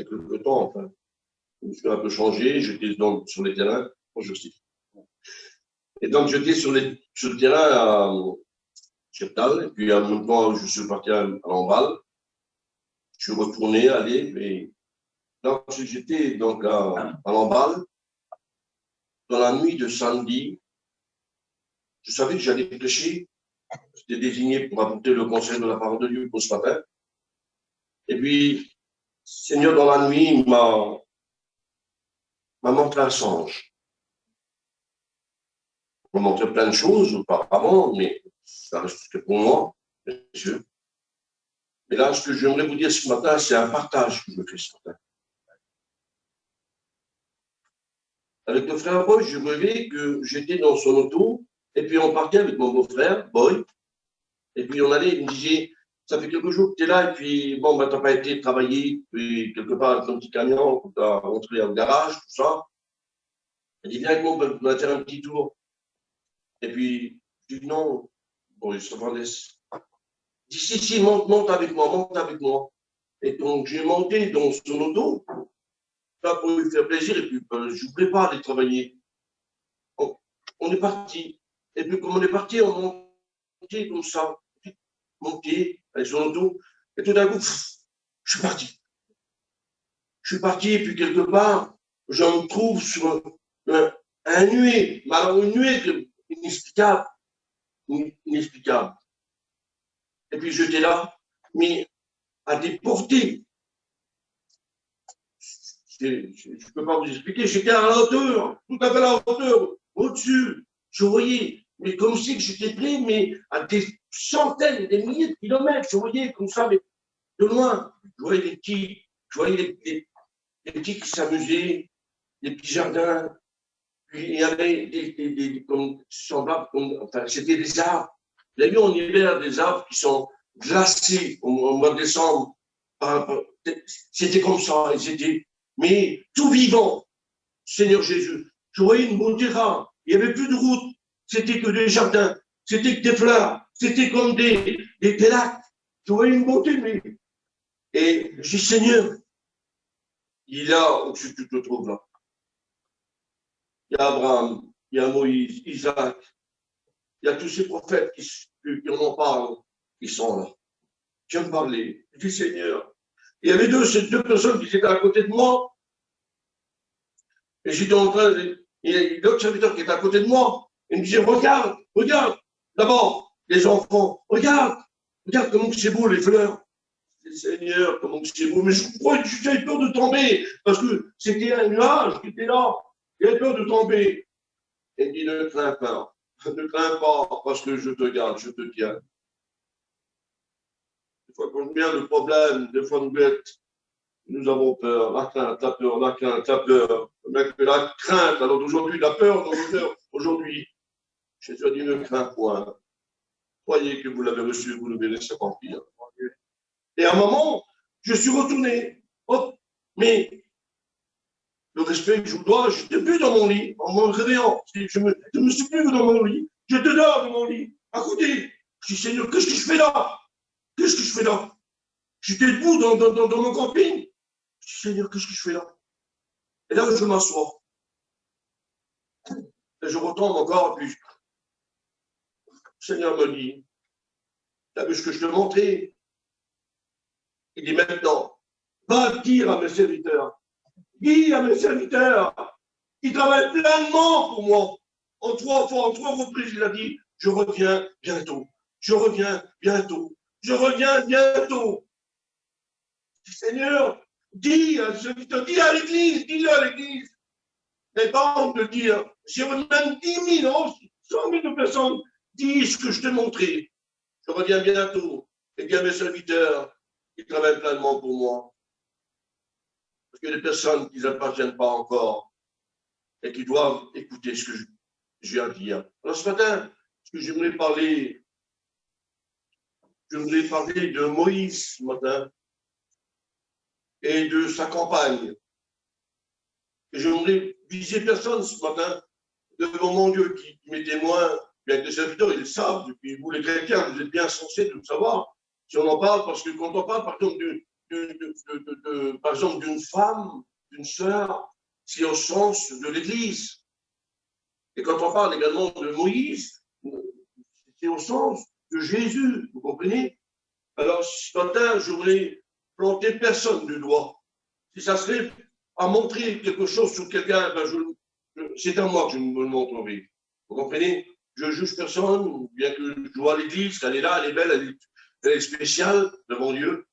quelques temps, enfin. Je me suis un peu changé, j'étais donc sur les terrains. Bonjour, Steve. Et donc, j'étais sur le terrain à Cheptal, et puis à un moment, je suis parti à Lamballe. Je suis retourné, et donc, j'étais donc à Lamballe. Dans la nuit de samedi, je savais que j'allais prêcher. J'étais désigné pour apporter le conseil de la parole de Dieu pour ce matin. Et puis, Seigneur, dans la nuit, m'a montré un songe. Il m'a montré plein de choses auparavant, mais ça reste que pour moi, bien sûr. Mais là, ce que j'aimerais vous dire ce matin, c'est un partage que je fais ce matin. Avec le frère Boy, je rêvais que j'étais dans son auto, et puis on partait avec mon beau-frère, Boy, et puis on allait, il me disait, ça fait quelques jours que tu es là, et puis bon, bah, tu n'as pas été travailler, puis quelque part avec ton petit camion, tu as rentré au garage, tout ça. Il dit, viens avec moi, on va faire un petit tour. Et puis, je dis, non, bon, il se laisse. Il dit, si, monte avec moi, monte avec moi. Et donc, j'ai monté dans son auto, pas pour lui faire plaisir, et puis je ne voulais pas aller travailler. On est parti. Et puis, comme on est parti, on montait comme ça, monté avec son auto, et tout d'un coup, je suis parti. Je suis parti, et puis quelque part, je me trouve sur un nuée, mais alors une nuée inexplicable. Inexplicable. Et puis j'étais là, mais à des portées. Je ne peux pas vous expliquer, j'étais à la hauteur, tout à fait à la hauteur, au-dessus. Je voyais, mais comme si j'étais pris, mais à des centaines, des milliers de kilomètres, je voyais comme ça, mais de loin. Je voyais les petits, je voyais les petits qui s'amusaient, les petits jardins. Puis il y avait des comme, semblables, enfin, c'était des arbres. Il y a eu en hiver des arbres qui sont glacés au mois de décembre. C'était comme ça, mais tout vivant, Seigneur Jésus. Je voyais une beauté rare. Il n'y avait plus de route. C'était que des jardins. C'était que des fleurs. C'était comme des lacs. Je voyais une beauté, mais. Et je dis, Seigneur, il est là où tu te trouves là. Il y a Abraham, il y a Moïse, Isaac, il y a tous ces prophètes qui en parlent, qui sont là. Je viens me parler. Je dis, Seigneur. Il y avait ces deux personnes qui étaient à côté de moi. Et j'étais en train, il y a l'autre serviteur qui était à côté de moi. Il me disait, regarde. D'abord, les enfants, regarde comment c'est beau les fleurs. Seigneur, comment c'est beau. Mais je crois que j'avais peur de tomber, parce que c'était un nuage qui était là. J'avais peur de tomber. Il me dit, ne crains pas. Ne crains pas, parce que je te garde, je te tiens. Des fois qu'on vient le problème, des fois nous avons peur, la crainte, la peur, la crainte, la peur. La crainte, alors aujourd'hui, la peur dans nos cœurs, aujourd'hui, Jésus a dit, ne crains point. Croyez que vous l'avez reçu, vous le verrez s'accomplir. Et à un moment, je suis retourné. Hop, mais le respect que je vous dois, je n'étais plus dans mon lit, en me réveillant. Je me suis plus dans mon lit. J'étais dehors de mon lit, à côté. Je dis, Seigneur, qu'est-ce que je fais là? Qu'est-ce que je fais là? J'étais debout dans mon camping. Je dis, Seigneur, qu'est-ce que je fais là? Et là, je m'assois. Et je retombe encore, et puis le Seigneur me dit, tu as vu ce que je te montrais? Il dit maintenant, va dire à mes serviteurs, dis à mes serviteurs, qui travaillent pleinement pour moi. En trois reprises, il a dit, je reviens bientôt, je reviens bientôt, je reviens bientôt. Seigneur, dis à ceux qui te dis à l'église, dis-le à l'église. N'aie pas honte de dire, j'ai même 10 000, 100 000 personnes, dis ce que je t'ai montré. Je reviens bientôt. Et bien mes serviteurs, ils travaillent pleinement pour moi. Parce que les personnes qui n'appartiennent pas encore et qui doivent écouter ce que je viens de dire. Alors ce matin, ce que j'aimerais parler de Moïse ce matin et de sa campagne. Et j'aimerais viser personne ce matin devant mon Dieu qui m'est témoin, bien que les serviteurs, ils le savent, et puis vous les chrétiens, vous êtes bien censés de le savoir, si on en parle, parce que quand on parle, par exemple, par exemple, d'une femme, d'une sœur, c'est au sens de l'Église. Et quand on parle également de Moïse, c'est au sens de Jésus, vous comprenez? Alors, ce matin, je voulais planter personne du doigt. Si ça serait à montrer quelque chose sur quelqu'un, ben c'est à moi que je me le montrerai. Vous comprenez? Je juge personne, bien que je vois l'église, elle est là, elle est belle, elle est spéciale devant Dieu.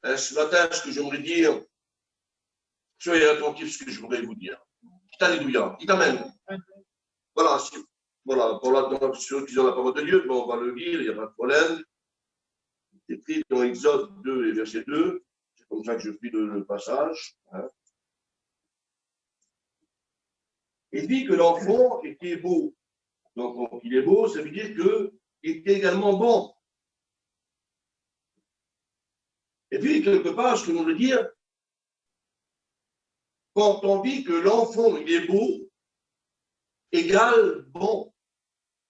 Ce matin, ce que j'aimerais dire, soyez attentifs à ce que je voudrais vous dire. Dites Alléluia, dites Amen. Voilà, voilà, pour ceux qui ont la parole de Dieu, bon, on va le lire, il n'y a pas de problème. C'est écrit dans Exode 2 et verset 2. C'est comme ça que je prie le passage. Hein. Il dit que l'enfant était beau. Donc, quand il est beau, ça veut dire qu'il était également bon. Et puis, quelque part, ce que nous veut dire, quand on dit que l'enfant, il est beau, égale bon.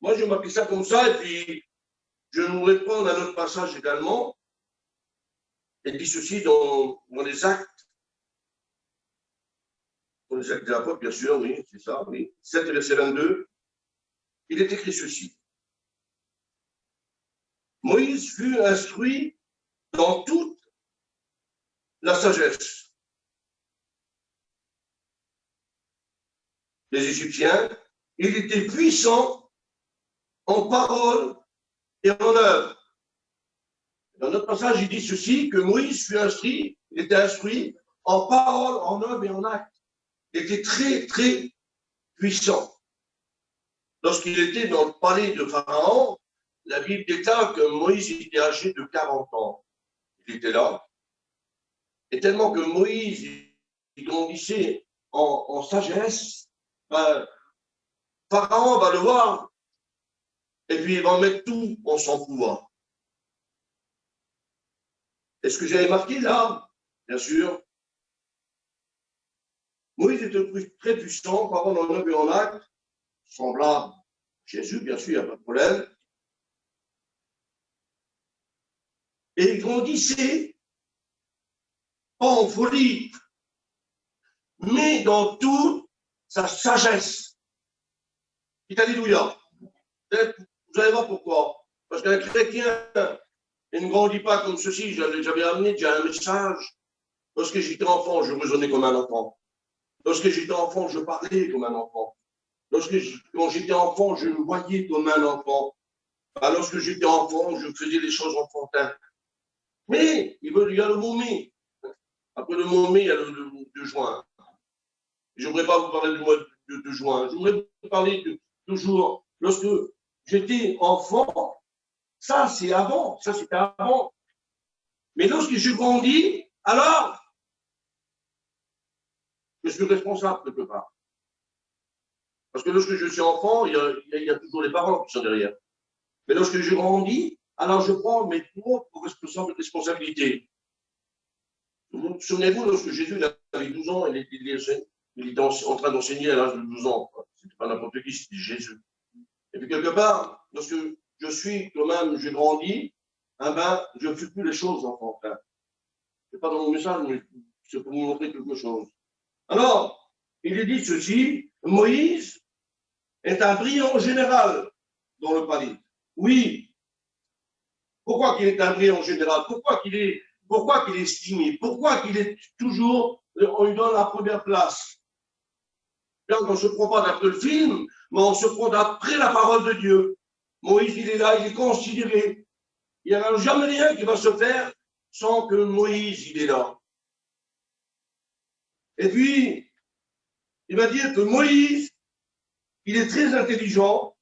Moi, je m'appelle ça comme ça, et puis je vais nous répondre à notre passage également. Il dit ceci dans les actes. Dans les actes de l'apôtre, bien sûr, oui, c'est ça, oui. 7 verset 22. Il est écrit ceci. Moïse fut instruit dans toute la sagesse des Égyptiens. Il était puissant en parole et en œuvre. Dans notre passage, il dit ceci, que Moïse fut instruit, il était instruit en parole, en œuvre et en acte. Il était très, très puissant. Lorsqu'il était dans le palais de Pharaon, la Bible déclare que Moïse était âgé de 40 ans. Il était là. Et tellement que Moïse il grandissait en sagesse, ben, Pharaon va le voir et puis il va mettre tout en son pouvoir. Est-ce que j'avais marqué là? Bien sûr. Moïse était très puissant, parole en œuvre et en acte, semblable à Jésus, bien sûr, il n'y a pas de problème. Et il grandissait, pas en folie, mais dans toute sa sagesse. Dites Alléluia. Vous allez voir pourquoi. Parce qu'un chrétien, il ne grandit pas comme ceci. J'avais amené déjà un message. Lorsque j'étais enfant, je raisonnais comme un enfant. Lorsque j'étais enfant, je parlais comme un enfant. Quand j'étais enfant, je me voyais comme un enfant. Lorsque j'étais enfant, je faisais les choses enfantines. Mais il y a le mot mais. Après le mot mais, il y a le de juin. Je ne voudrais pas vous parler du mois de juin. Je voudrais vous parler toujours. Lorsque j'étais enfant, ça c'est avant, ça c'était avant. Mais lorsque je grandis, alors, je suis responsable quelque part. Parce que lorsque je suis enfant, il y a toujours les parents qui sont derrière. Mais lorsque je grandis, alors je prends mes propres responsabilités. Souvenez-vous, lorsque Jésus avait 12 ans, il était en train d'enseigner à l'âge de 12 ans. Ce n'était pas n'importe qui, c'était Jésus. Et puis quelque part, lorsque je suis quand même, je grandis, je ne fais plus les choses enfantines. Ce n'est pas dans mon message, mais c'est pour vous montrer quelque chose. Alors, il est dit ceci, Moïse est un brillant général dans le palais. Oui. Pourquoi qu'il est un brillant général? Pourquoi qu'il est estimé? Pourquoi qu'il est toujours, on lui donne la première place? Quand on ne se prend pas d'après le film, mais on se prend d'après la parole de Dieu. Moïse, il est là, il est considéré. Il n'y a jamais rien qui va se faire sans que Moïse, il est là. Et puis, il va dire que Moïse, il est très intelligent.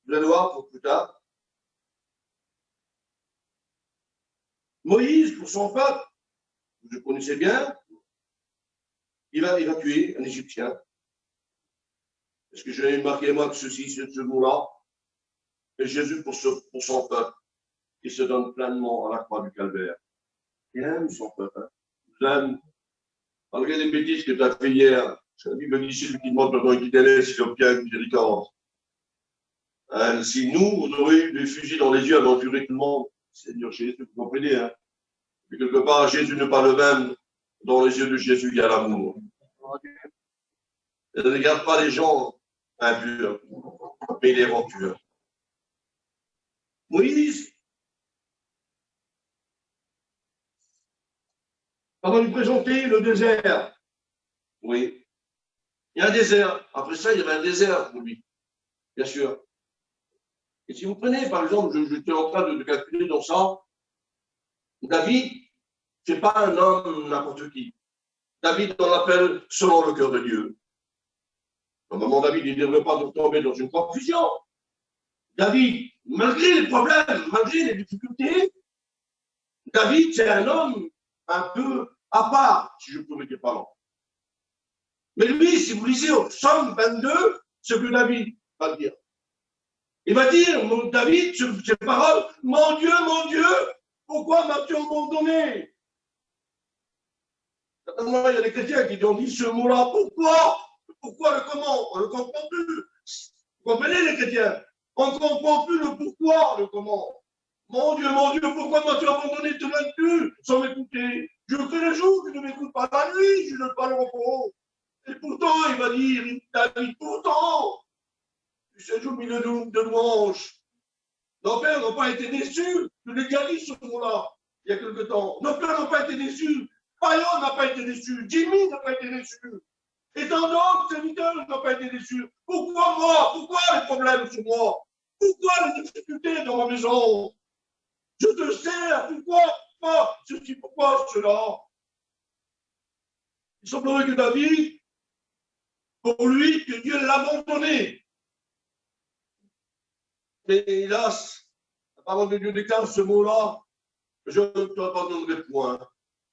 Vous allez voir pour plus tard. Moïse, pour son peuple, vous le connaissez bien, il va tuer un Égyptien. Est-ce que j'ai marqué moi que ce mot-là? Et Jésus, pour son peuple, il se donne pleinement à la croix du calvaire. Il aime son peuple. Hein. Il aime. Malgré les bêtises que tu as fait hier, la Bible dit celui qui demande pardon et qui délaisse, il obtient miséricorde. Hein, si nous, on aurait eu des fusils dans les yeux avant de tuer tout le monde, Seigneur Jésus, vous comprenez, hein? Et quelque part, Jésus n'est pas le même. Dans les yeux de Jésus, il y a l'amour. Il ne regarde pas les gens impurs, mais il les rend purs. Moïse, on va lui présenter le désert. Oui. Il y a un désert. Après ça, il y avait un désert pour lui. Bien sûr. Et si vous prenez, par exemple, j'étais en train de calculer dans ça, David, ce n'est pas un homme n'importe qui. David, on l'appelle selon le cœur de Dieu. Normalement, David, il ne devrait pas tomber dans une confusion. David, malgré les problèmes, malgré les difficultés, David, c'est un homme un peu à part, si je peux me dire pardon. Mais lui, si vous lisez au psaume 22, ce que David va dire. Il va dire, David, ces paroles, mon Dieu, pourquoi m'as-tu abandonné? Certainement, il y a des chrétiens qui ont dit ce mot-là, pourquoi le comment? On ne le comprend plus. Vous comprenez les chrétiens? On ne comprend plus le pourquoi, le comment. Mon Dieu, pourquoi m'as-tu abandonné? Te maintenu sans m'écouter. Je fais le jour, tu ne m'écoutes pas la nuit, je ne donne pas le repos. Et pourtant, il va dire, David, pourtant, tu sais, au milieu de louanges. Nos pères n'ont pas été déçus. Je l'ai déjà dit ce mot-là, il y a quelque temps. Nos pères n'ont pas été déçus. Payon n'a pas été déçu. Jimmy n'a pas été déçu. Et tant d'autres serviteurs n'ont pas été déçus. Pourquoi moi? Pourquoi les problèmes sur moi? Pourquoi les difficultés dans ma maison? Je te sers. Pourquoi ceci? Pourquoi cela? Il semblerait que David, pour lui, que Dieu l'a abandonné. Mais hélas, la parole de Dieu déclare ce mot-là, je ne t'abandonnerai point,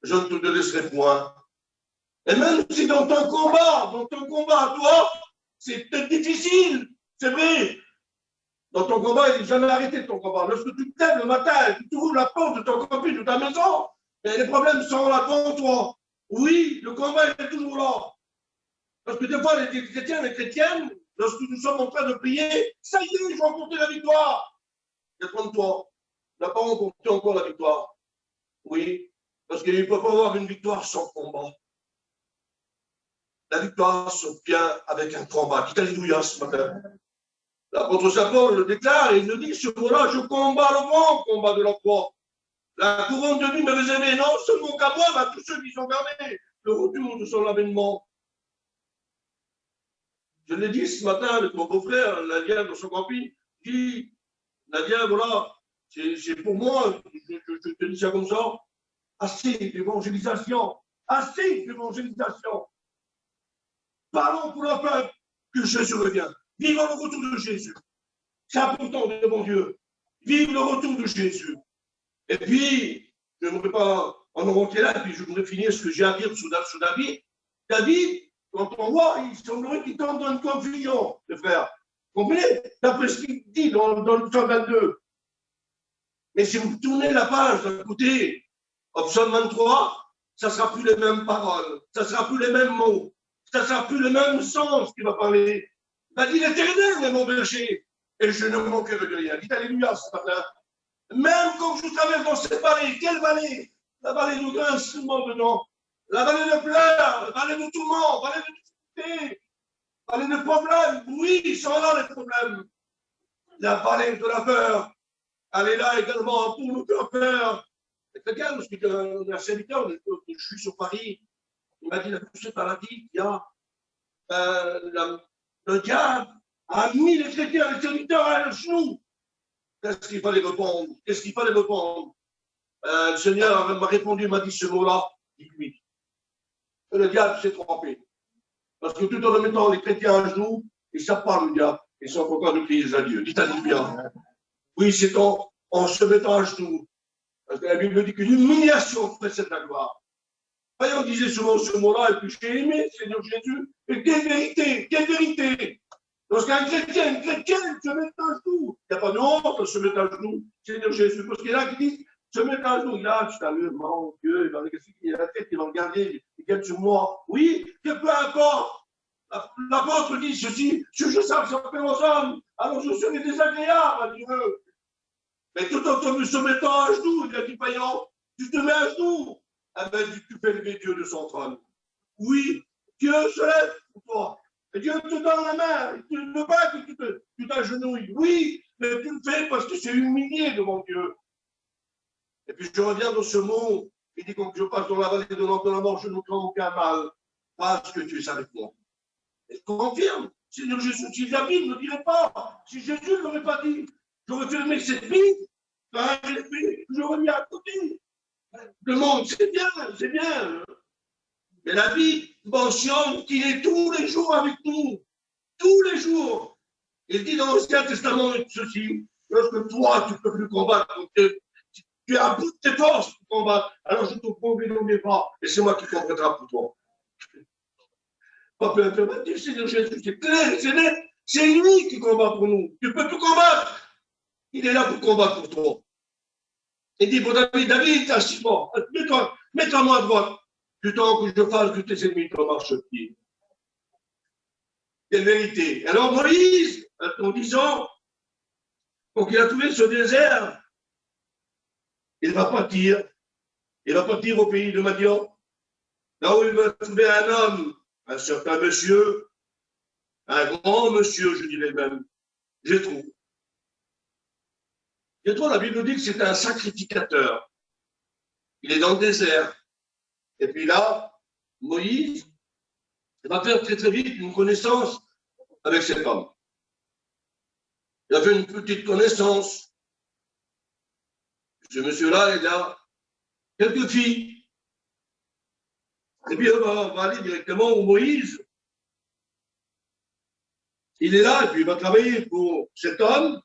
je ne te laisserai point. Et même si dans ton combat à toi, c'est peut-être difficile, c'est vrai. Dans ton combat, il n'est jamais arrêté ton combat. Lorsque tu te lèves le matin, tu ouvres la porte de ton campus, de ta maison, et les problèmes sont là devant toi. Oui, le combat est toujours là. Parce que des fois, les chrétiens, les chrétiennes, lorsque nous sommes en train de prier, ça y est, je vais remporter la victoire. Détrompe-toi. Tu n'as pas remporté encore la victoire. Oui, parce qu'il ne peut pas y avoir une victoire sans combat. La victoire s'obtient avec un combat. Dites alléluia ce matin. L'apôtre Saint Paul le déclare et il nous dit ce mot-là, je combats le bon combat de la croix. La couronne de vie me réservée, non seulement qu'à moi, mais à tous ceux qui sont gardés, le retour de son avènement. Je l'ai dit ce matin avec mon beau-frère, Nadia, dans son camping. Je dis, Nadia, voilà, c'est pour moi, je te dis ça comme ça, assez d'évangélisation, assez d'évangélisation. Parlons pour le peuple que Jésus revient. Vivons le retour de Jésus. C'est important devant Dieu. Vive le retour de Jésus. Et puis, je ne voudrais pas en remonter là, et puis je voudrais finir ce que j'ai à dire sur David. David, quand on voit, il semblerait qu'il tombe dans une confusion, les frères. Vous comprenez? D'après ce qu'il dit dans le psaume 22. Mais si vous tournez la page d'un côté, au psaume 23, ça ne sera plus les mêmes paroles, ça ne sera plus les mêmes mots, ça ne sera plus le même sens qu'il va parler. Il va dire l'Éternel est mon berger, et je ne manquerai de rien. Dites alléluia ce matin. Même quand je traverse dans cette vallée, quelle vallée? La vallée de grincement dedans, la vallée de pleurs, la vallée de tourments, la vallée de difficultés, la vallée de problèmes. Oui, ils sont là les problèmes. La vallée de la peur, elle est là également pour nous faire peur. C'est quelqu'un, parce qu'un serviteur, je suis sur Paris, il m'a dit la plus maladie, il y a le diable a mis les chrétiens, les serviteurs à genoux. Qu'est-ce qu'il fallait répondre? Qu'est-ce qu'il fallait répondre? Le Seigneur m'a répondu, m'a dit ce mot-là, dites-lui. Le diable s'est trompé. Parce que tout en le mettant les chrétiens à genoux, ils ne savent pas le diable. Ils sont contents de prier à Dieu. Dites alléluia. Oui, c'est en se mettant à genoux. Parce que la Bible dit que l'humiliation précède la gloire. On disait souvent ce mot-là, et puis j'ai aimé, Seigneur Jésus. Et quelle vérité, quelle vérité! Lorsqu'un chrétien, une chrétienne se met à genoux, il n'y a pas de honte de se mettre à genoux, Seigneur Jésus. Parce qu'il y en a qui disent, se mettre à genoux, il a, tu t'allumes, mon Dieu, il va regarder la tête, il va regarder, il gagne sur moi. Oui, que peu importe. L'apôtre dit ceci, je sais que ça fait aux hommes, alors je serai désagréable à Dieu. Mais tout en se mettant à genoux, il a dit, païen, Tu te mets à genoux. Ah ben, tu fais lever Dieu de son trône. Oui, Dieu se lève pour toi. Et Dieu te donne la main. Il ne veut pas que tu t'agenouilles. Oui, mais tu le fais parce que c'est humilié devant Dieu. Et puis je reviens dans ce mot. Il dit quand je passe dans la vallée de l'ombre de la mort, je ne crains aucun mal. Parce que tu es avec moi. Et confirme. Seigneur Jésus, si la Bible ne dirait pas, si Jésus ne l'aurait pas dit, j'aurais fermé cette Bible, j'aurais mis à côté. Le monde, c'est bien, c'est bien. Mais la Bible mentionne qu'il est tous les jours avec nous. Tous les jours. Il dit dans l'Ancien Testament ceci, lorsque toi, tu ne peux plus combattre, tu es à bout de tes forces pour combattre, alors je te promets dans mes bras, et c'est moi qui combattrai pour toi. Pas plus alternatif, Seigneur Jésus, c'est clair, c'est net, c'est lui qui combat pour nous. Tu ne peux plus combattre. Il est là pour combattre pour toi. Il dit pour David, David, assis-moi, mets-toi moi à droite, du temps que je fasse de tes ennemis ton marchepied. C'est vérité. Alors Moïse, en disant, donc il a trouvé ce désert, il va partir au pays de Madian, là où il va trouver un homme, un certain monsieur, un grand monsieur, je dirais même, Jéthro. Jéthro, la Bible nous dit que c'est un sacrificateur. Il est dans le désert. Et puis là, Moïse va faire très très vite une connaissance avec cet homme. Il a fait une petite connaissance. Ce monsieur-là, il a quelques filles. Et puis on va aller directement où Moïse, il est là, et puis il va travailler pour cet homme,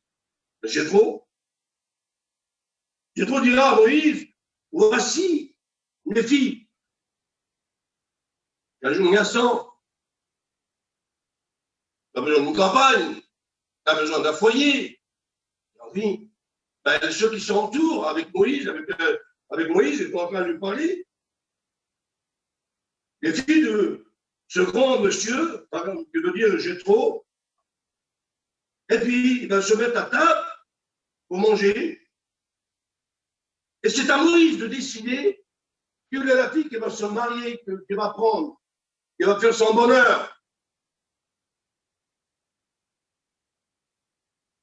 Jéthro. Jéthro dira à Moïse, voici mes filles. Un jour, il y a 100. Tu as besoin d'une campagne, tu as besoin d'un foyer. Alors, oui, ben, ceux qui sont autour avec Moïse, ils sont en train de lui parler. Les filles de ce grand monsieur, je veux dire Jéthro, et puis il va se mettre à table pour manger. Et c'est à Moïse de décider quelle est la fille qui va se marier, qui va prendre, qui va faire son bonheur.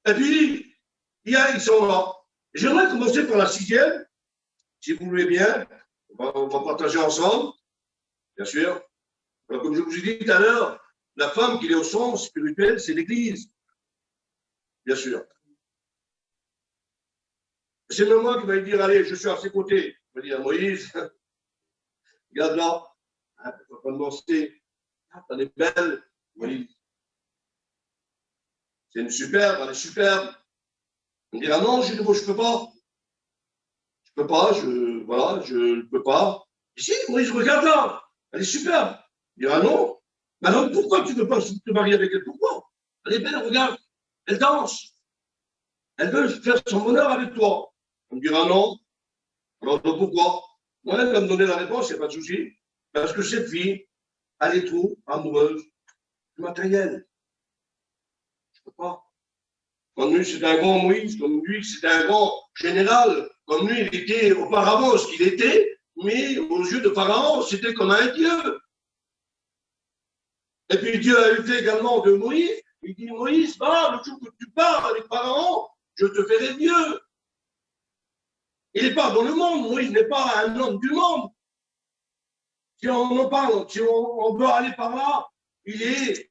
Et puis, ils sont là. J'aimerais commencer par la 6e, si vous voulez bien. On va partager ensemble, bien sûr. Alors, comme je vous ai dit tout à l'heure, la femme qui est au centre spirituel, c'est l'Église, bien sûr. C'est même moi qui va lui dire, allez, je suis à ses côtés. Je vais dire à Moïse, regarde là, hein, tu vas pas me danser. Elle est belle, Moïse. C'est une superbe, elle est superbe. On me dira non, je ne peux pas. Je peux pas, je ne peux pas. Et si, Moïse, regarde là, elle est superbe. Il dira non. Mais alors pourquoi tu ne veux pas te marier avec elle? Pourquoi? Elle est belle, regarde, elle danse. Elle veut faire son bonheur avec toi. On me dira non. Alors pourquoi? Moi, elle va me donner la réponse, il n'y a pas de souci. Parce que cette fille, elle est trop amoureuse du matériel. Je ne peux pas. Comme lui, c'est un grand Moïse, comme lui, c'est un grand général, comme lui, il était auparavant ce qu'il était, mais aux yeux de Pharaon, c'était comme un dieu. Et puis Dieu a eu fait également de Moïse. Il dit, Moïse, va, le jour que tu pars avec Pharaon, je te ferai Dieu. Il n'est pas dans le monde, Moïse n'est pas un homme du monde. Si on en parle, si on veut aller par là, il est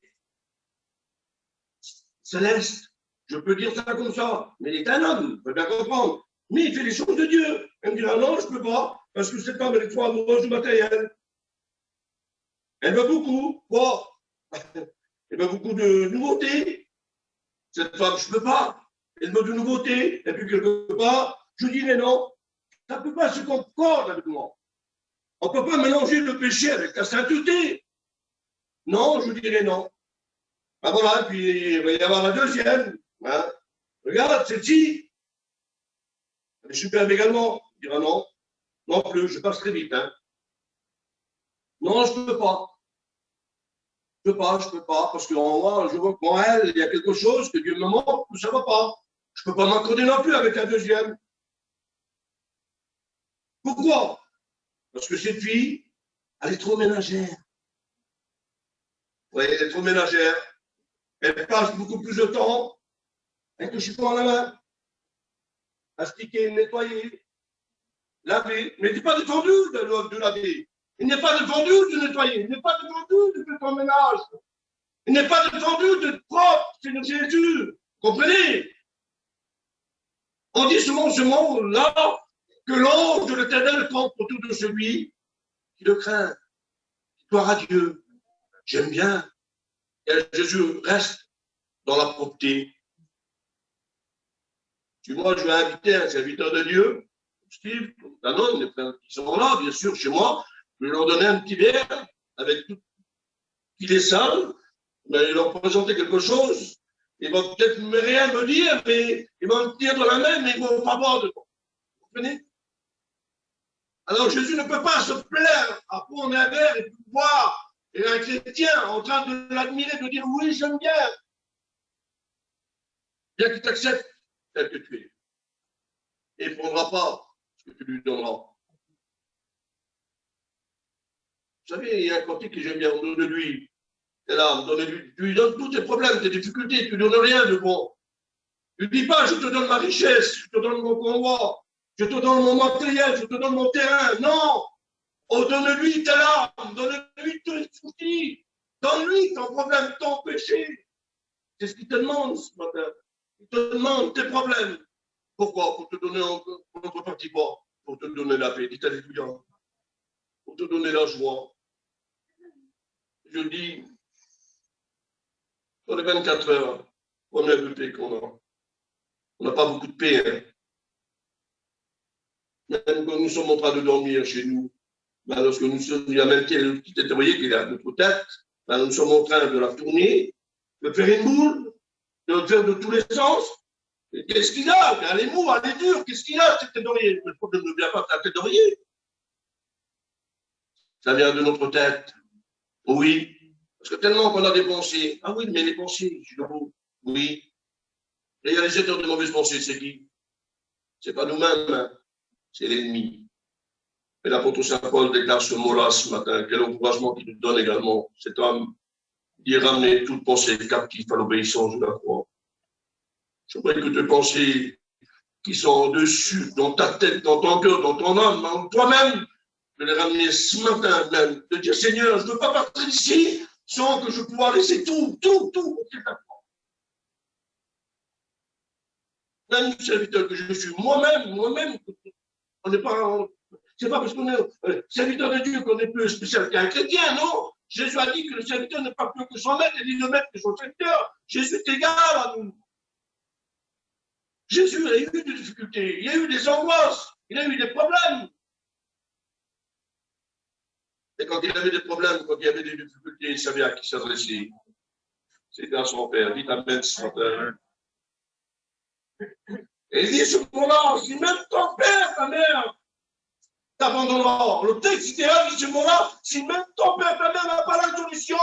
céleste. Je peux dire ça comme ça, mais il est un homme, il faut bien comprendre. Mais il fait les choses de Dieu. Elle me dira non, je ne peux pas, parce que cette femme, elle est trop amoureuse du matériel. Elle veut beaucoup. Bon, elle veut beaucoup de nouveautés. Cette femme, je ne peux pas. Elle veut de nouveautés. Et puis quelque part, je dirais non. Ça ne peut pas se concordre avec moi. On ne peut pas mélanger le péché avec la sainteté. Non, je dirais non. Ben voilà, puis il va y avoir la deuxième. Hein. Regarde, celle-ci, elle est superbe également. Il dira non, non plus, je passe très vite. Hein. Non, je ne peux pas. Je ne peux pas, parce que moi, je vois que moi, elle, il y a quelque chose que Dieu me montre, que ça ne va pas. Je ne peux pas m'accorder non plus avec la deuxième. Pourquoi? Parce que cette fille, elle est trop ménagère. Oui, elle est trop ménagère. Elle passe beaucoup plus de temps avec le chiffon à la main, astiquer, nettoyer, laver. Mais il n'est pas défendu de laver. Il n'est pas défendu de nettoyer. Il n'est pas défendu de faire ton ménage. Il n'est pas défendu de propre. C'est le Jésus. Comprenez? On dit souvent ce mot-là que l'ange de l'Éternel campe autour de celui qui le craint. Gloire à Dieu. J'aime bien. Et Jésus reste dans la propreté. Si moi, je vais inviter un serviteur de Dieu, Steve, Danone, les frères qui sont là, bien sûr, chez moi, je vais leur donner un petit verre avec tout il est sale, mais ils leur présenter quelque chose. Ils vont peut-être rien me dire, mais ils vont me dire dans la main, mais ils ne vont pas boire dedans. Vous comprenez? Alors Jésus ne peut pas se plaire à prendre un verre et boire. Et un chrétien en train de l'admirer, de dire oui, j'aime bien. Bien qu'il t'accepte tel que tu es. Et il ne prendra pas ce que tu lui donneras. Vous savez, il y a un cantique que j'aime bien, on donne de lui. Et là, tu lui donnes tous tes problèmes, tes difficultés, tu ne lui donnes rien de bon. Tu ne dis pas, je te donne ma richesse, je te donne mon convoi, je te donne mon matériel, je te donne mon terrain. Non! Oh, donne-lui ta larme, donne-lui tes soucis, donne-lui ton problème, ton péché. C'est ce qu'il te demande ce matin. Il te demande tes problèmes. Pourquoi? Pour te donner en contrepartie quoi? Pour te donner la paix. Dites alléluia. Pour te donner la joie. Je dis, dans les 24 heures, combien de paix qu'on a? On n'a pas beaucoup de paix. Hein. Même quand nous sommes en train de dormir chez nous, ben, lorsque nous sommes, il y a même une petite étoile qui est à notre tête, ben, nous sommes en train de la tourner, de faire une boule, de le faire de tous les sens. Qu'est-ce qu'il a? Elle est mou, elle est dure. Qu'est-ce qu'il a, cette tête d'oreiller? Le problème ne vient pas de la tête d'oreiller. Ça vient de notre tête. Oui. Parce que tellement qu'on a des pensées. Ah oui, mais les pensées, je vous. Oui. Et réalisateur de mauvaises pensées, c'est qui? C'est pas nous-mêmes, hein. C'est l'ennemi. Et l'apôtre Saint Paul déclare ce mot-là ce matin. Quel encouragement qu'il nous donne également, cet homme. Il ramener toute pensée captive à l'obéissance de la croix. Je voudrais que tes pensées qui sont au-dessus, dans ta tête, dans ton cœur, dans ton âme, dans toi-même, de les ramener ce matin même, de dire Seigneur, je ne veux pas partir d'ici sans que je puisse laisser tout. Même serviteur que je suis, moi-même, on n'est pas, c'est pas parce qu'on est serviteur de Dieu qu'on est plus spécial qu'un chrétien, non. Jésus a dit que le serviteur n'est pas plus que son maître, et dit le maître que son serviteur. Jésus est égal à nous. Jésus a eu des difficultés, il a eu des angoisses, il a eu des problèmes. Et quand il avait des problèmes, quand il y avait des difficultés, il savait à qui s'adresser. C'était à son père. Dites Amen ce matin. Et il dit ce moment-là, si même ton père, ta mère, t'abandonnera. Le texte idéal dit ce moment-là, si même ton père, ta mère n'a pas la solution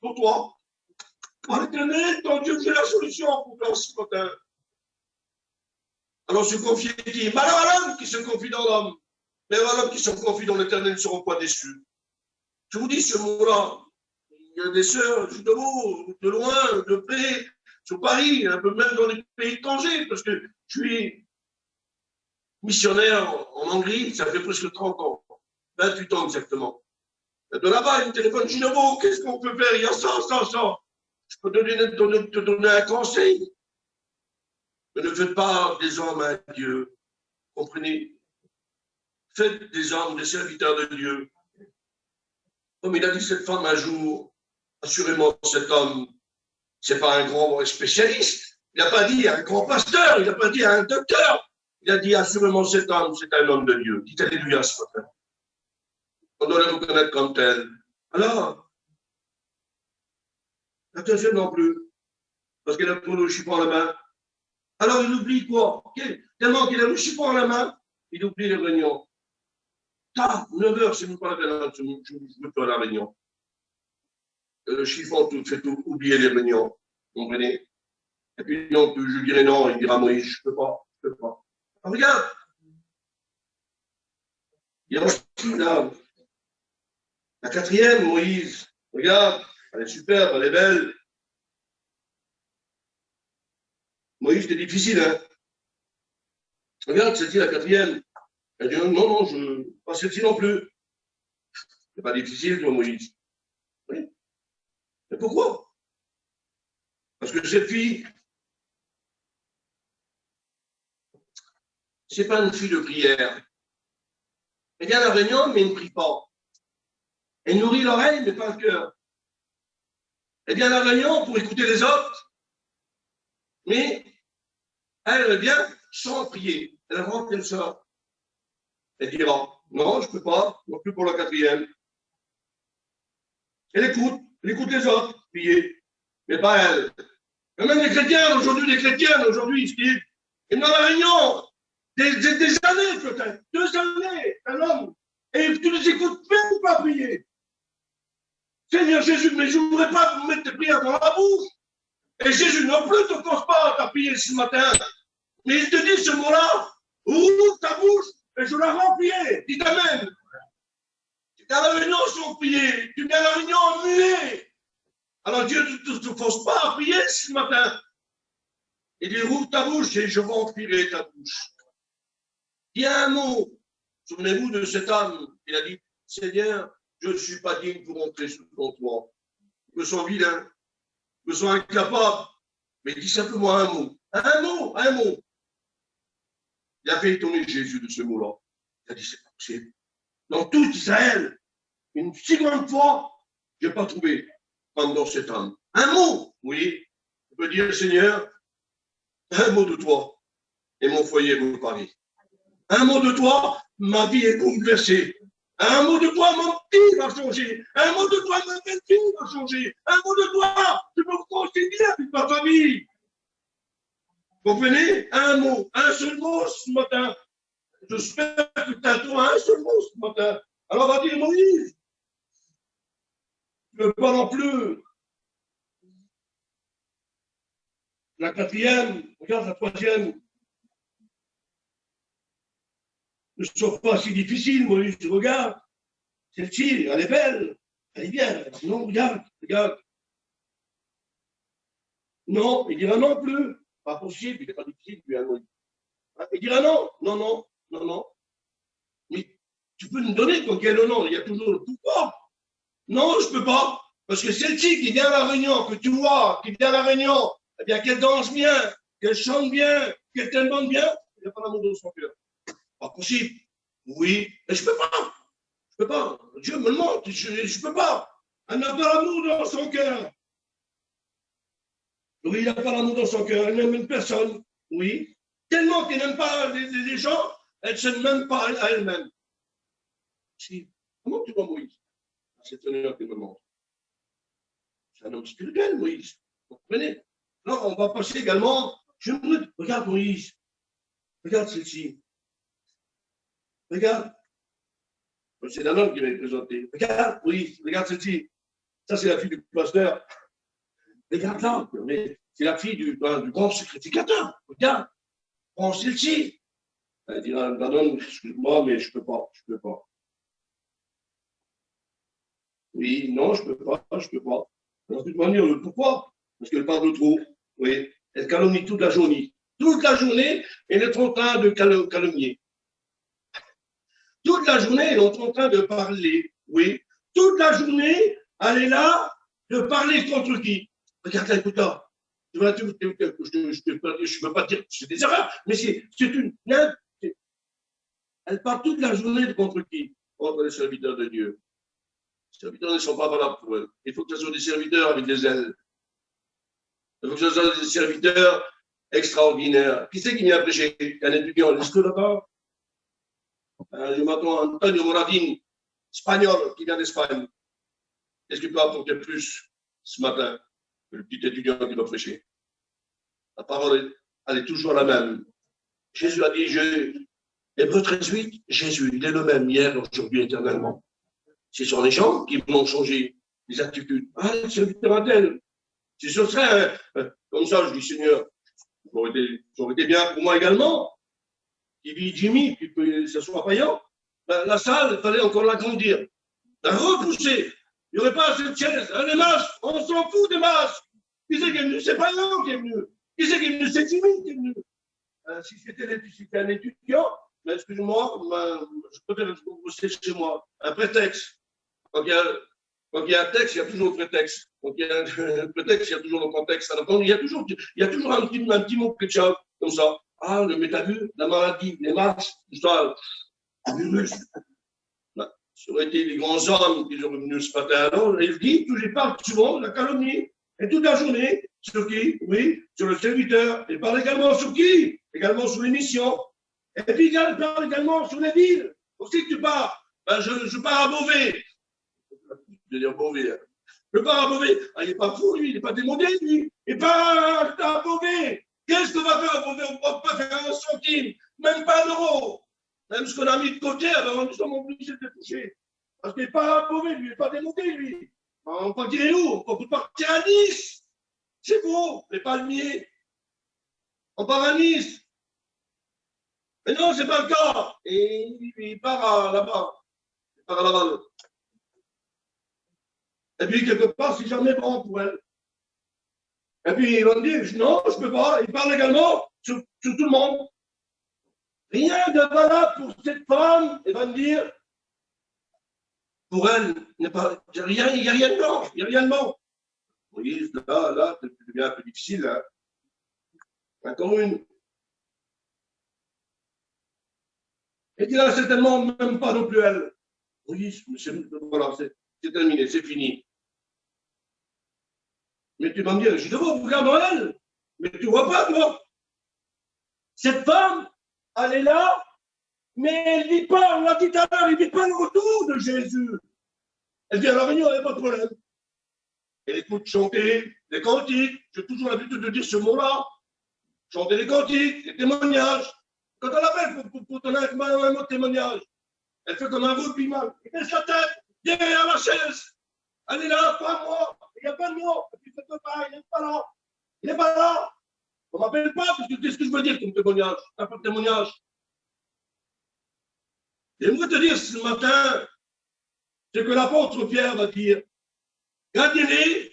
pour toi, pour l'éternel, ton Dieu, j'ai la solution pour toi ce matin. Alors se confier qui? Malheur à l'homme qui se confie dans l'homme. Mais à l'homme qui se confie dans l'éternel ne seront pas déçus. Je vous dis ce mot-là. Il y a des sœurs de haut, de loin, de près, sur Paris, un peu même dans les pays étrangers, parce que je suis missionnaire en Hongrie, ça fait presque 30 ans, 28 ans exactement. De là-bas, il me téléphone, Ginovo, qu'est-ce qu'on peut faire? Il y a ça. Je peux te donner un conseil. Mais ne faites pas des hommes à Dieu. Comprenez? Faites des hommes, des serviteurs de Dieu. Comme il a dit cette femme un jour, assurément cet homme, ce n'est pas un grand spécialiste. Il n'a pas dit un grand pasteur, il n'a pas dit un docteur. Il a dit assurément cet homme, c'est un homme de Dieu. Dites alléluia ce matin. On doit le reconnaître comme tel. Alors, la deuxième non plus, parce qu'il a pris le chiffon à la main. Alors il oublie quoi? Tellement qu'il a le chiffon à la main, il oublie les réunions. 9h, c'est même pas la peine, je me fais à la réunion. Le chiffon fait tout oublier les réunions. Vous comprenez? Et puis non, je dirais non, il dira oui, je ne peux pas. Alors, regarde. Il y a aussi la quatrième, Moïse. Regarde, elle est superbe, elle est belle. Moïse, c'était difficile, hein. Regarde, celle-ci, la quatrième. Elle dit non, pas celle-ci non plus. C'est pas difficile, toi, Moïse. Oui. Mais pourquoi? Parce que cette fille, c'est pas une fille de prière. Elle vient à la réunion, mais elle ne prie pas. Elle nourrit l'oreille, mais pas le cœur. Elle vient à la réunion pour écouter les autres, mais elle vient sans prier. Elle rentre, elle sort. Elle dira, non, je ne peux pas, non plus pour la quatrième. Elle écoute les autres prier, mais pas elle. Et même les chrétiens, aujourd'hui, ils se disent, et dans la réunion, des années peut-être, 2 années, un homme, et tu les écoutes même pas prier. Seigneur Jésus, mais je ne voudrais pas vous mettre des prières dans la bouche. Et Jésus non plus ne te force pas à prier ce matin. Mais il te dit ce mot-là, ouvre ta bouche et je la remplis. Dis Amen. Tu viens à la réunion sans prier, tu viens à la réunion muet. Alors Dieu ne te force pas à prier ce matin. Il dit ouvre ta bouche et je remplirai ta bouche. Dis un mot. Souvenez-vous de cet homme. Il a dit, Seigneur, je ne suis pas digne pour entrer sous ton toit. Je me sens vilain. Je me sens incapable. Mais dis simplement un mot. Un mot. Il a fait étonner Jésus de ce mot-là. Il a dit, c'est pas possible. Dans tout Israël, une si grande foi, je n'ai pas trouvé comme dans cet homme. Un mot, oui. On peut dire, Seigneur, un mot de toi et mon foyer vous Paris. Un mot de toi, ma vie est bouleversée. Un mot de toi, mon petit va changer. Un mot de toi, ma belle-fille va changer. Un mot de toi, je me concilier avec ma famille. Vous comprenez? Un mot, un seul mot ce matin. J'espère que tu as trouvé un seul mot ce matin. Alors on va dire Moïse, je ne veux pas non plus. La quatrième, regarde la troisième. Ne sont pas si difficiles, Moïse, regarde. Celle-ci, elle est belle, elle est bien. Non, regarde. Non, il dira non plus. Pas possible, il n'est pas difficile, lui, à Moïse. Il dira non. Mais tu peux nous donner quoi, quel nom? Il y a toujours le pourquoi. Non, je ne peux pas. Parce que celle-ci qui vient à la réunion, que tu vois, qui vient à la réunion, eh bien, qu'elle danse bien, qu'elle chante bien, qu'elle t'aime bien, il n'y a pas l'amour dans son cœur. Pas possible. Oui, mais je ne peux pas. Je ne peux pas. Dieu me le montre, je ne peux pas. Elle n'a pas l'amour dans son cœur. Oui, il n'a pas l'amour dans son cœur. Elle n'aime une personne. Oui. Tellement qu'elle n'aime pas les gens, elle ne s'aime même pas à elle-même. Si. Comment tu vois Moïse? C'est un honneur qu'il me montre. C'est un homme spirituel, Moïse. Vous comprenez? Alors, on va passer également. Regarde Moïse. Regarde celle-ci. Regarde. C'est un homme qui m'a présenté. Regarde Moïse. Regarde celle-ci. Ça, c'est la fille du pasteur. Regarde là. C'est la fille du grand sacrificateur. Regarde. Prends celle-ci. Elle dira, pardon, excuse-moi, mais je ne peux pas. Oui, non, je ne peux pas. Alors, tu dois dire le pourquoi? Parce qu'elle parle trop. Oui. Elle calomnie toute la journée. Toute la journée, elle est en train de calomnier. Toute la journée, elle est en train de parler. Oui. Toute la journée, elle est là de parler contre qui? Regarde là, écoute là. Je ne peux pas dire que c'est des erreurs, mais c'est une. Elle parle toute la journée contre qui? Contre les serviteurs de Dieu. Les serviteurs ne sont pas valables pour elle. Il faut que ce soit des serviteurs avec des ailes. Il faut que ce soit des serviteurs extraordinaires. Qui c'est qui vient prêcher? Un étudiant, est-ce que là-bas? Je m'attends à Antonio Moravin, espagnol, qui vient d'Espagne. Est-ce qu'il peut apporter plus ce matin que le petit étudiant qui va prêcher? La parole, elle est toujours la même. Jésus a dit, Hébreux 13:8, Jésus, il est le même hier, aujourd'hui, éternellement. Ce sont les gens qui vont changer les attitudes. Ah, le serviteur a tel. Si ce serait comme ça, je dis, Seigneur, ça aurait été bien pour moi également. Qui vit Jimmy, que ce soit payant. Ben, la salle, il fallait encore l'agrandir, la repousser. Il n'y aurait pas assez de chaises. Les masques, on s'en fout des masques. Qui c'est qui est venu? C'est pas nous qui est venu. Qui c'est qui est venu? C'est Jimmy qui est venu. Si c'était un étudiant, mais excuse-moi, je préfère bosser chez moi. Un prétexte. Quand il y a un texte, il y a toujours un prétexte. Quand il y a un prétexte, il y a toujours le contexte. Alors, il y a toujours un petit mot de comme ça. Ah, le métabu, la maladie, les masques, tout ça. Ça aurait été les grands hommes qui sont venus ce matin. Et je dis, je parle souvent de la calomnie. Et toute la journée, sur qui? Oui, sur le serviteur. Il parle également sur qui? Également sur les missions. Et puis, il parle également sur les villes. Aussi que tu pars. Ben, je pars à Beauvais. Je vais dire Beauvais. Je pars à Beauvais. Ah, il n'est pas fou, lui. Il n'est pas démodé, lui. Il part à Beauvais. Qu'est-ce qu'on va faire à Beauvais? On ne va pas faire un centime. Même pas un euro. Même ce qu'on a mis de côté, alors nous sommes obligés de toucher. Parce qu'il n'est pas mauvais, lui, il n'est pas démonté, lui. On peut dire où? On peut partir à Nice. C'est beau, les palmiers. On part à Nice. Mais non, ce n'est pas le cas. Et il part là-bas. Il part à Laval. Et puis, quelque part, c'est jamais bon pour elle. Et puis, ils vont dire, non, je ne peux pas. Il parle également sur tout le monde. Rien de valable pour cette femme, elle va me dire, pour elle, il n'y a rien de bon, il n'y a rien de bon. Vous voyez, là, ça devient un peu difficile. Hein. Encore une. Et il a certainement même pas non plus elle. Oui, voilà, c'est terminé, c'est fini. Mais tu vas me dire, je devrais regarder elle. Mais tu ne vois pas, toi. Cette femme, elle est là, mais elle ne vit pas, on l'a dit tout à l'heure, elle ne vit pas le retour de Jésus. Elle vient à la réunion, elle n'a pas de problème. Elle écoute chanter les cantiques. J'ai toujours l'habitude de dire ce mot-là. Chanter les cantiques, les témoignages. Quand on l'appelle pour donner un mot de témoignage, elle fait comme un veau de mal. Elle baisse sa tête, derrière la chaise. Elle est là, pas moi. Il n'y a pas de mot. Et puis, il n'est pas là. Il n'est pas là. On ne m'appelle pas, parce que qu'est-ce que je veux dire comme témoignage? Un peu de témoignage. J'aimerais te dire ce matin ce que l'apôtre Pierre va dire. Gardez-les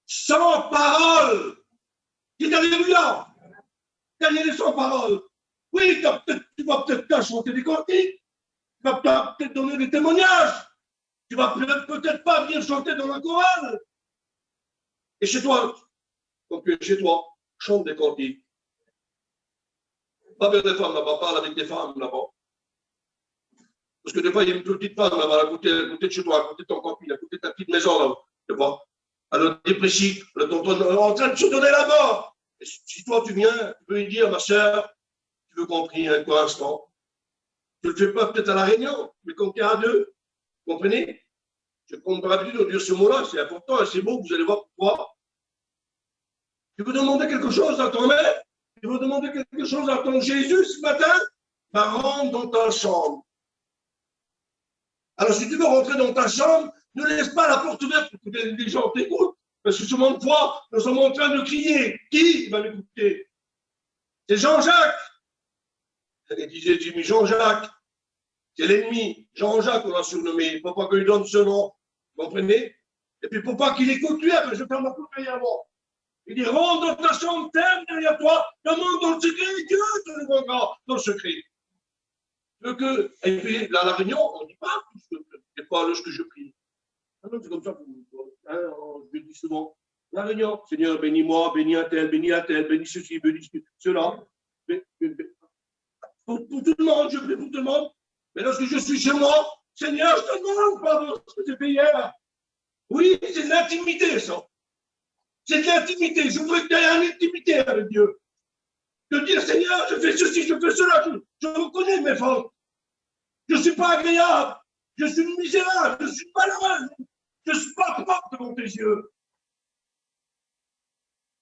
sans parole. Dites alléluia. Gardez-les sans parole. Oui, tu vas peut-être chanter des cantiques. Tu vas peut-être donner des témoignages. Tu vas peut-être pas venir chanter dans la chorale. Et chez toi, quand tu es chez toi, chante des cantiques. Va vers des femmes là-bas, parle avec des femmes là-bas. Parce que des fois, il y a une petite femme là-bas, à côté de chez toi, à côté de ton camping, à côté de ta petite maison là-bas. Tu vois. Elle est dépressive, elle est en train de se donner la mort. Et si toi, tu viens, tu peux lui dire, ma soeur, tu veux qu'on prie un instant. Je ne le fais pas peut-être à la réunion, mais quand il y a à deux, vous comprenez? Je prends l'habitude de dire ce mot-là, c'est important et c'est beau, vous allez voir pourquoi. Tu veux demander quelque chose à ton mère? Tu veux demander quelque chose à ton Jésus ce matin? Ben, rentre dans ta chambre. Alors, si tu veux rentrer dans ta chambre, ne laisse pas la porte ouverte pour que les gens t'écoutent. Parce que souvent de fois, nous sommes en train de crier. Qui va m'écouter? C'est Jean-Jacques. Il disait Jimmy, Jean-Jacques. C'est l'ennemi. Jean-Jacques, on l'a surnommé. Il ne faut pas qu'il donne ce nom. Vous comprenez? Et puis, pour pas qu'il écoute lui, je ferme la porte derrière moi. Il dit, rentre dans ta chambre, ferme derrière toi, demande dans le secret, Dieu te le rendra dans le secret. Et puis, là, à la réunion, on ne dit pas tout ce que c'est pas là ce que je prie. C'est comme ça, je le dis souvent. La réunion, Seigneur, bénis-moi, bénis un tel, bénis ceci, bénis cela. Pour tout le monde, je prie pour tout le monde. Mais lorsque je suis chez moi, Seigneur, je te demande pardon ce que j'ai fait hier. Oui, c'est de l'intimité, ça. C'est de l'intimité. Je voudrais que tu aies une intimité avec Dieu. De dire, Seigneur, je fais ceci, je fais cela. Je reconnais mes fautes. Je ne suis pas agréable. Je suis misérable. Je suis malheureux. Je ne suis pas propre devant tes yeux.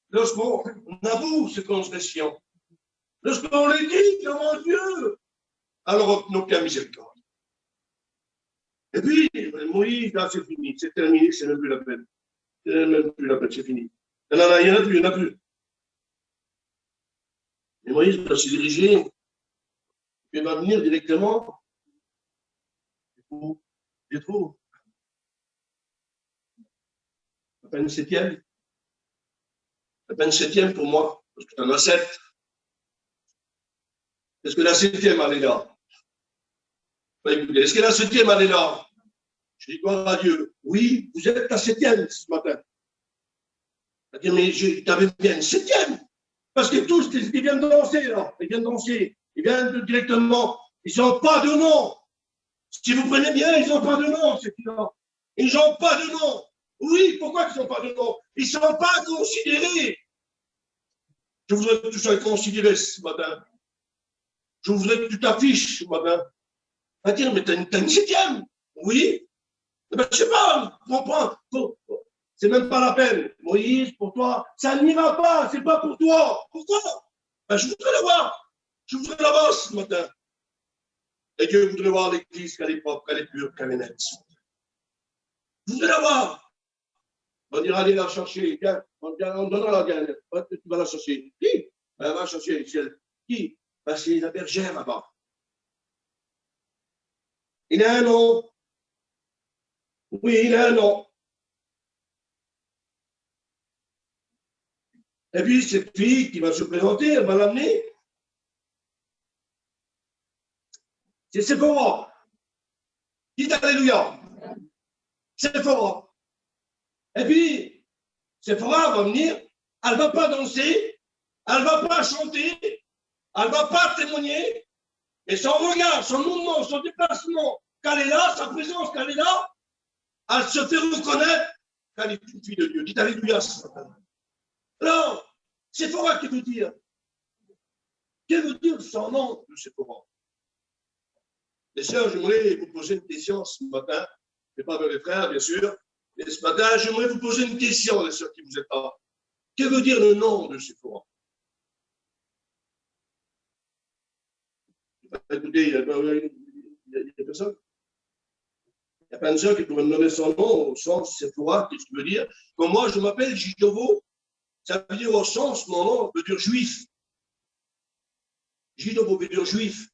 Lorsqu'on avoue ses transgressions, lorsqu'on les dit devant Dieu, alors obtenons qu'à miséricorde. Et puis, Moïse, là, c'est fini, c'est terminé, c'est même plus la peine. C'est même plus la peine, c'est fini. Il n'y en a plus, il n'y en a plus. Et Moïse va se diriger, il va venir directement trop. C'est trop. À peine septième. À peine septième pour moi, parce que tu en as 7. Est-ce que la septième, elle est là? Bah, écoutez, est-ce que la septième, elle est là? Je dis gloire à Dieu. Oui, vous êtes la septième ce matin. C'est-à-dire, mais tu avais bien une septième. Parce que tous, ils viennent danser, là. Ils viennent danser. Ils viennent directement. Ils n'ont pas de nom. Si vous prenez bien, ils n'ont pas de nom, ces filles-là. Ils n'ont pas de nom. Oui, pourquoi ils n'ont pas de nom? Ils ne sont pas considérés. Je voudrais que tu sois considéré ce matin. Je voudrais que tu t'affiches ce matin. À dire, mais t'as une septième. Oui. Ben, je ne sais pas, comprends. C'est même pas la peine. Moïse, pour toi, ça n'ira pas, c'est pas pour toi. Pourquoi? Ben, je voudrais l'avoir. Je voudrais l'avoir ce matin. Et Dieu voudrait voir l'église qu'elle est propre, qu'elle est pure, qu'elle est nette. Je voudrais l'avoir. On ira aller la chercher. Viens, on donnera la gagne. Tu vas la chercher. Qui? Elle va chercher. Qui? Ben, c'est la bergère là-bas. Il a un nom. Oui, il a un nom. Et puis, cette fille qui va se présenter, elle va l'amener. C'est Séphora. Dites Alléluia. Séphora. Et puis, Séphora va venir, elle ne va pas danser, elle ne va pas chanter, elle ne va pas témoigner, mais son regard, son mouvement, son déplacement, qu'elle est là, sa présence, qu'elle est là, elle se fait reconnaître qu'elle est une fille de Dieu. Dites Alléluia. Alors, Séphora, que veut dire? Que veut dire son nom de Séphora? Les sœurs, j'aimerais vous poser une question ce matin. Je ne vais pas vers les frères, bien sûr. Mais ce matin, j'aimerais vous poser une question, les sœurs qui vous êtes là. Que veut dire le nom de Séphora? Écoutez, il y a personne. Il n'y a pas une sœur qui pourrait me donner son nom au sens Séphora, qu'est-ce que veut dire? Comme moi, je m'appelle Jidovo. Ça veut dire au sens, mon nom veut dire juif. Jidovo veut dire juif.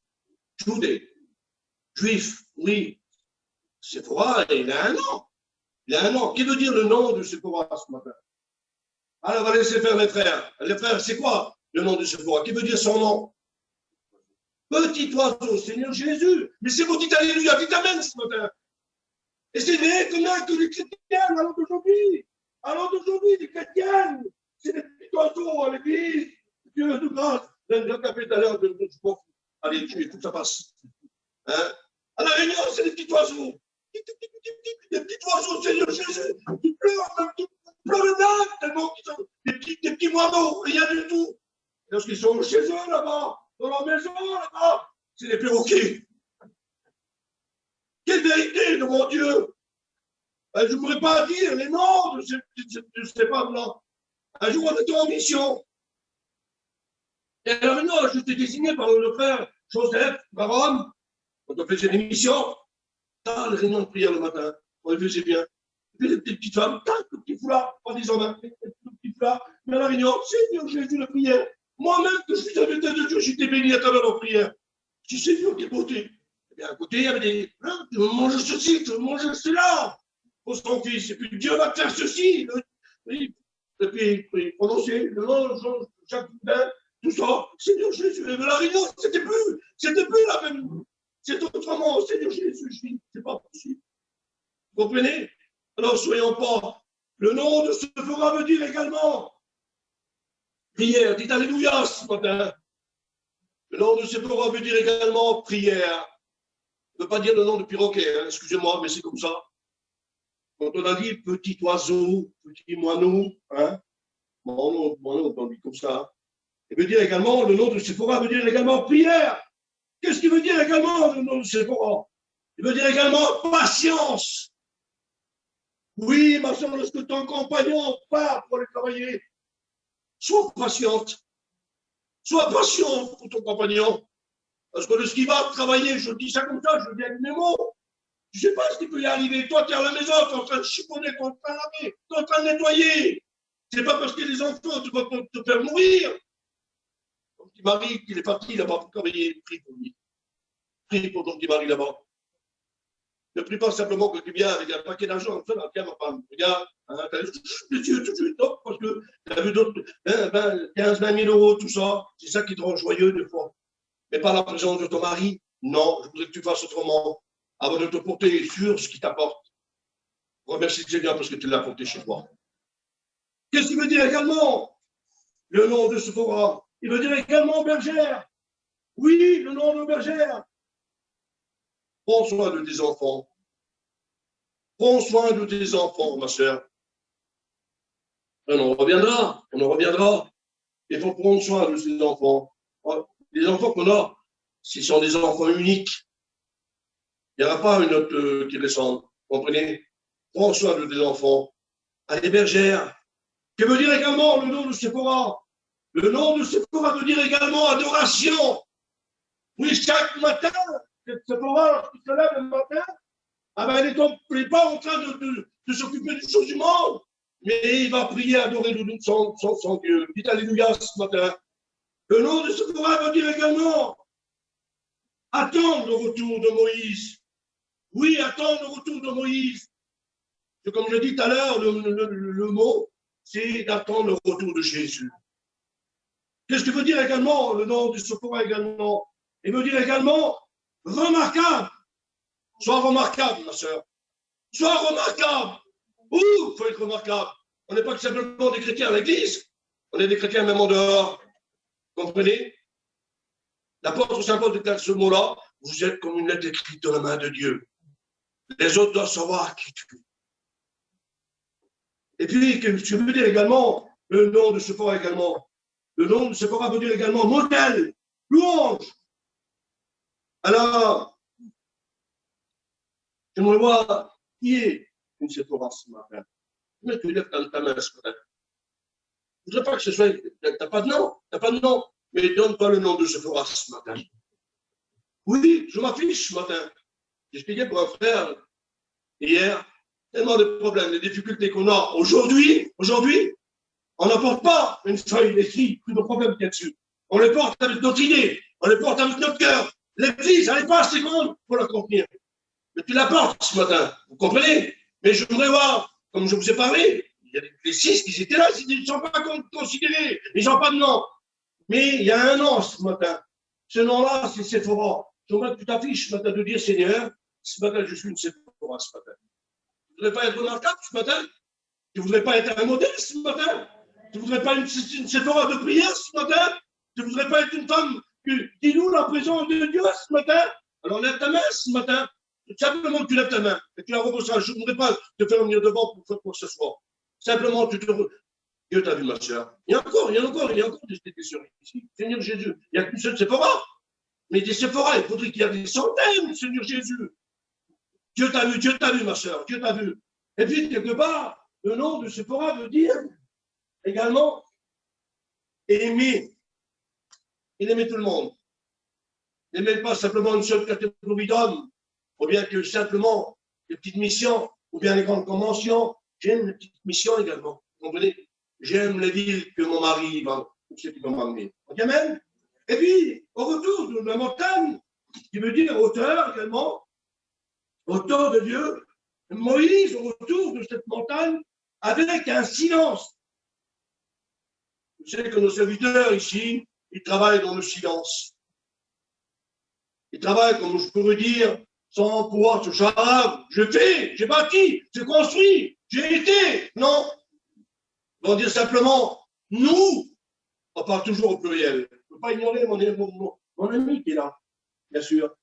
Judé. Juif, oui. Séphora, il a un nom. Il a un nom. Qui veut dire le nom de Séphora ce matin? Alors, on va laisser faire les frères. Les frères, c'est quoi le nom de Séphora? Qui veut dire son nom? Petit oiseau, Seigneur Jésus. Mais c'est vous dites Alléluia, dites Amen ce matin. Et c'est vrai que les chrétiens, alors d'aujourd'hui, les chrétiens, c'est des petits oiseaux à l'église. Dieu de grâce. J'ai tapé tout à l'heure, allez, il faut que ça passe. Hein? À la réunion, c'est des petits oiseaux. Des petits oiseaux, Seigneur Jésus, qui pleurent, qui pleurent là, tellement qu'ils sont des petits moineaux, rien du tout. Lorsqu'ils sont chez eux là-bas, dans leur maison là-bas, c'est des perroquets. Quelle vérité de mon Dieu! Je ne pourrais pas dire les noms de ces femmes-là. Un jour, on était en mission. Et à la réunion, je t'ai désigné par le frère Joseph, Baron, quand on faisait des missions. Dans les réunions de prière le matin, on les faisait bien. Et puis les petites femmes, tac, le petit foulard, pas des hommes, le petit foulard, mais à la réunion, Seigneur Jésus, la prière. Moi-même, que je suis serviteur de Dieu, j'étais béni à travers leur prière. Je dis, Seigneur, quelle beauté. Et bien, à côté, il y avait des, tu veux manger ceci, tu veux manger cela, pour son fils. Et puis, Dieu va te faire ceci. Et puis, prononcer le nom, chaque pain, tout ça. Seigneur Jésus, mais la réunion, c'était plus la même. C'est autrement, Seigneur Jésus, c'est pas possible. Vous comprenez? Alors, soyons pas. Le nom de Séphora veut dire également prière. Dites Alléluia ce matin. Le nom de Séphora veut dire également prière. Ne veut pas dire le nom de perroquet, hein, excusez-moi, mais c'est comme ça. Quand on a dit petit oiseau, petit moineau, hein, moineau, on dit comme ça. Il veut dire également, le nom de Séphora veut dire également prière. Qu'est-ce qu'il veut dire également le nom de Séphora? Il veut dire également patience. Oui, ma soeur, lorsque ton compagnon part pour aller travailler, sois patiente. Sois patient pour ton compagnon. Parce que lorsqu'il va travailler, je dis ça comme ça, je viens de mes mots. Je ne sais pas ce qui peut y arriver. Toi, tu es à la maison, tu es en train de chiffonner, tu es en train de laver, tu es en train de nettoyer. Ce n'est pas parce que les enfants te vont te faire mourir. Ton petit mari, il est parti là-bas pour travailler, prie pour lui. Prie pour ton petit mari là-bas. Ne prie pas simplement que tu viens avec un paquet d'argent, comme ça, tiens, ma femme, regarde, hein, les yeux tout de suite, hop, parce que tu as vu d'autres, 15, 20 000 euros, tout ça, c'est ça qui te rend joyeux des fois. Mais pas la présence de ton mari. Non, je voudrais que tu fasses autrement, avant de te porter sur ce qui t'apporte. Remercie le Seigneur parce que tu l'as porté chez toi. Qu'est-ce qu'il veut dire également? Le nom de Sephora. Il veut dire également bergère. Oui, le nom de bergère. Prends soin de tes enfants. Prends soin de tes enfants, ma sœur. On en reviendra, on en reviendra. Il faut prendre soin de ses enfants. Les enfants qu'on a, ce sont des enfants uniques. Il n'y aura pas une autre qui descende. Vous comprenez? Prends soin de tes enfants. Allez, bergère. Que veut dire également le nom de Sephora? Le nom de Sephora veut dire également adoration. Oui, chaque matin, cette Sephora, lorsqu'il se lève le matin, ah ben, elle n'est pas en train de s'occuper des choses du monde, mais il va prier, adorer son Dieu. Dites Alléluia ce matin. Le nom de Sephora veut dire également attendre le retour de Moïse. Oui, attendre le retour de Moïse. Comme je dis tout à l'heure, le mot, c'est d'attendre le retour de Jésus. Qu'est-ce que veut dire également le nom de Sephora également? Il veut dire également remarquable. Sois remarquable, ma soeur. Sois remarquable. Ouh, il faut être remarquable. On n'est pas simplement des chrétiens à l'église, on est des chrétiens même en dehors. Comprenez? L'apôtre Saint Paul déclare ce mot-là, vous êtes comme une lettre écrite dans la main de Dieu. Les autres doivent savoir qui tu es. Et puis, je veux dire également, le nom de Sephora également. Le nom de Sephora veut dire également modèle, louange. Alors, j'aimerais voir qui est une Sephora ce matin. Mais tu lèves ta main ce matin. Je ne voudrais pas que ce soit. Tu n'as pas de nom, mais donne-toi le nom de Sephora ce matin. Oui, je m'affiche ce matin. J'expliquais pour un frère hier, tellement de problèmes, de difficultés qu'on a aujourd'hui, on n'apporte pas une feuille d'écrit, tous nos problèmes qu'il y a dessus. On les porte avec notre idée, on les porte avec notre cœur. L'église, elle n'est pas assez grande pour la contenir. Mais tu la portes ce matin, vous comprenez? Mais je voudrais voir, comme je vous ai parlé, il y a les 6 qui étaient là, ils ne sont pas considérés, ils n'ont pas de nom. Mais il y a un nom ce matin. Ce nom-là, c'est Sephora. J'aimerais que tu t'affiches ce matin de dire, Seigneur, ce matin, je suis une Sephora ce matin. Tu ne voudrais pas être remarquable ce matin? Tu ne voudrais pas être un modèle ce matin? Tu ne voudrais pas une Sephora de prière ce matin? Tu ne voudrais pas être une femme qui loue la présence de Dieu ce matin? Alors lève ta main ce matin. Simplement tu lèves ta main et tu la reposeras. Je ne voudrais pas te faire venir devant pour faire quoi que ce soit. Simplement, Dieu t'a vu, ma soeur. Il y a encore des questions ici. Seigneur Jésus, il n'y a qu'une seule Sephora. Mais des Sephora, il faudrait qu'il y ait des centaines, Seigneur Jésus. Dieu t'a vu, ma soeur, Dieu t'a vu. Et puis, quelque part, le nom de Sephora veut dire également aimer. Il aimait tout le monde. Il n'aimait pas simplement une seule catégorie d'hommes, ou bien que simplement les petites missions, ou bien les grandes conventions. J'aime les petites missions également. Vous comprenez? J'aime les villes que mon mari va, ceux qui vont m'amener. Amen. Et puis, au retour de la montagne, qui veut dire hauteur également, hauteur de Dieu, Moïse, au retour de cette montagne, avec un silence. Vous savez que nos serviteurs ici, ils travaillent dans le silence. Ils travaillent, comme je pourrais dire, sans pouvoir se charger. Je fais, j'ai bâti, j'ai construit, j'ai été. Non. On va dire simplement, nous, on parle toujours au pluriel. Je ne peux pas ignorer mon ami qui est là, bien sûr.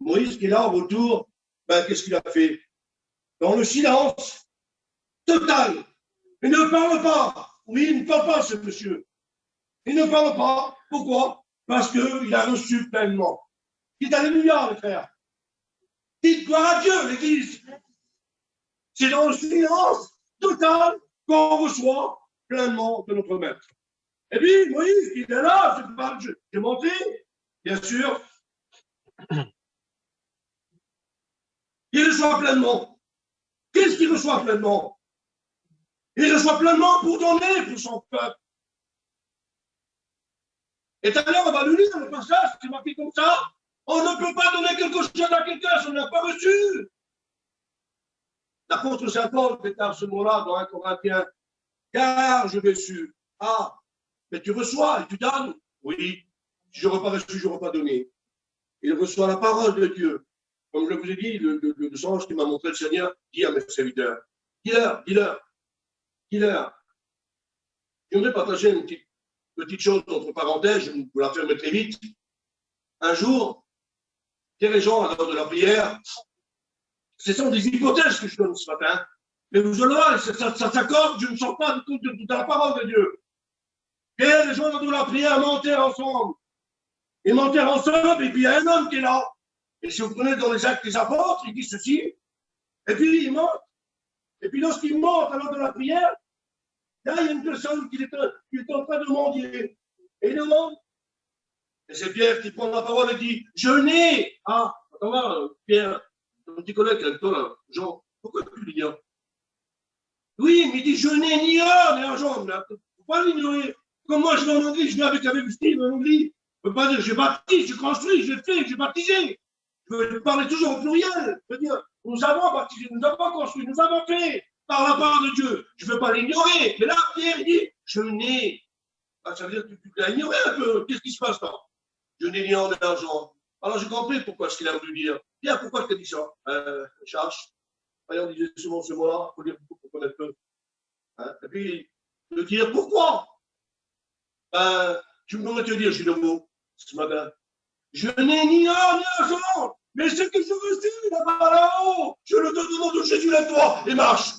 Moïse qui est là, au retour, ben, qu'est-ce qu'il a fait? Dans le silence total. Il ne parle pas. Oui, il ne parle pas, ce monsieur. Il ne parle pas. Pourquoi? Parce qu'il a reçu pleinement. Dites Alléluia, les frères. Dites gloire à Dieu, l'Église. C'est dans le silence total qu'on reçoit pleinement de notre Maître. Et puis, Moïse, il est là, j'ai montré, bien sûr. Il reçoit pleinement. Qu'est-ce qu'il reçoit pleinement? Il reçoit pleinement pour donner pour son peuple. Et tout à l'heure, on va le lire, le passage, c'est marqué comme ça. On ne peut pas donner quelque chose à quelqu'un si on n'a pas reçu. L'apôtre Saint Paul déclare ce mot-là dans 1 Corinthiens. Car je l'ai su. Ah, mais tu reçois et tu donnes. Oui, si je n'aurais pas reçu, je n'aurais pas donné. Il reçoit la parole de Dieu. Comme je vous ai dit, le songe qui m'a montré le Seigneur, dit à mes serviteurs, dis-leur, dis-leur, dis-leur. Je voudrais partager une petite chose entre parenthèses, je vous la ferme très vite. Un jour, les gens, à l'heure de la prière, ce sont des hypothèses que je donne ce matin, mais vous allez voir, ça s'accorde, je ne sors pas du tout de la parole de Dieu. Et les gens, à l'heure de la prière, m'enterrent ensemble. Ils m'enterrent ensemble, et puis il y a un homme qui est là. Et si vous prenez dans les actes des apôtres, il dit ceci, et puis il monte. Et puis lorsqu'il monte à l'heure de la prière, là, il y a une personne qui est en train de mendier. Et il demande. Et c'est Pierre qui prend la parole et dit, je n'ai. Ah, attends là, Pierre, ton petit collègue avec toi, là, Jean, pourquoi tu l'ignores? Oui, mais il dit, je n'ai ni or ni argent. Mais il ne faut pas l'ignorer. Comme moi, je vais en Hongrie, je vais avec Steve en Hongrie. Je ne peux pas dire, j'ai baptisé, j'ai construit, j'ai fait, j'ai baptisé. Je veux parler toujours au pluriel. Je veux dire, nous avons baptisé, nous avons construit, nous avons fait par la part de Dieu. Je ne veux pas l'ignorer. Mais là, Pierre, il dit, je n'ai. Ah, ça veut dire que tu l'as ignoré un peu. Qu'est-ce qui se passe là? Je n'ai ni or ni argent. Alors j'ai compris pourquoi ce qu'il a voulu dire. Pierre, pourquoi je t'ai dit ça? Charles, on disait souvent ce mot-là, il faut dire beaucoup pour connaître peu. Hein? Et puis, de dire pourquoi? Tu me te dire, j'ai le mot ce matin. Je n'ai ni or ni argent, mais ce que je reçus là-bas là-haut, je le donne au nom de Jésus à toi et marche.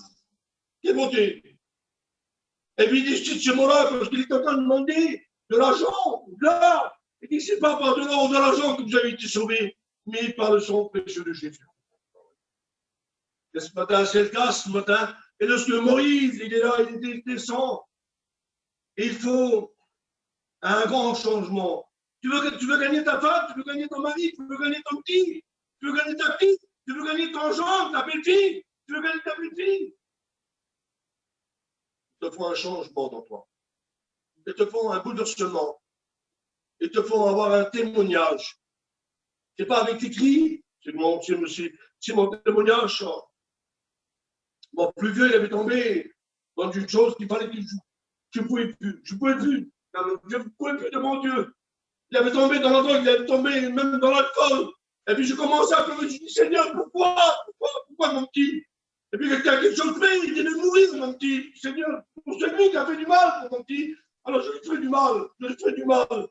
Qui est monté. Et puis il dit ce mot-là parce qu'il est en train de demander de l'argent, de l'art. Il dit c'est pas par de l'or ou de l'argent que vous avez été sauvés, mais par le sang précieux de Jésus. Et ce matin, c'est le cas ce matin. Et lorsque Moïse, il est là, il descend, il faut un grand changement. Tu veux gagner ta femme, tu veux gagner ton mari, tu veux gagner ton petit, tu veux gagner ta fille, tu veux gagner ton genre, ta belle-fille, tu veux gagner ta petite-fille. Il te faut un changement dans toi. Il te faut un bouleversement. Il te faut avoir un témoignage. Ce n'est pas avec tes cris, c'est mon témoignage. Mon plus vieux, il avait tombé dans une chose qu'il fallait qu'il joue. Je ne pouvais plus. Je ne pouvais plus. Je ne pouvais plus de mon Dieu. Il avait tombé dans la drogue, il avait tombé même dans l'alcool. Et puis je commençais à pleurer. Je dis, Seigneur, pourquoi mon petit? Et puis quelqu'un a quelque chose fait, il vient de mourir, mon petit. Seigneur, pour celui qui a fait du mal pour mon petit, alors je lui fais du mal, je lui fais du mal.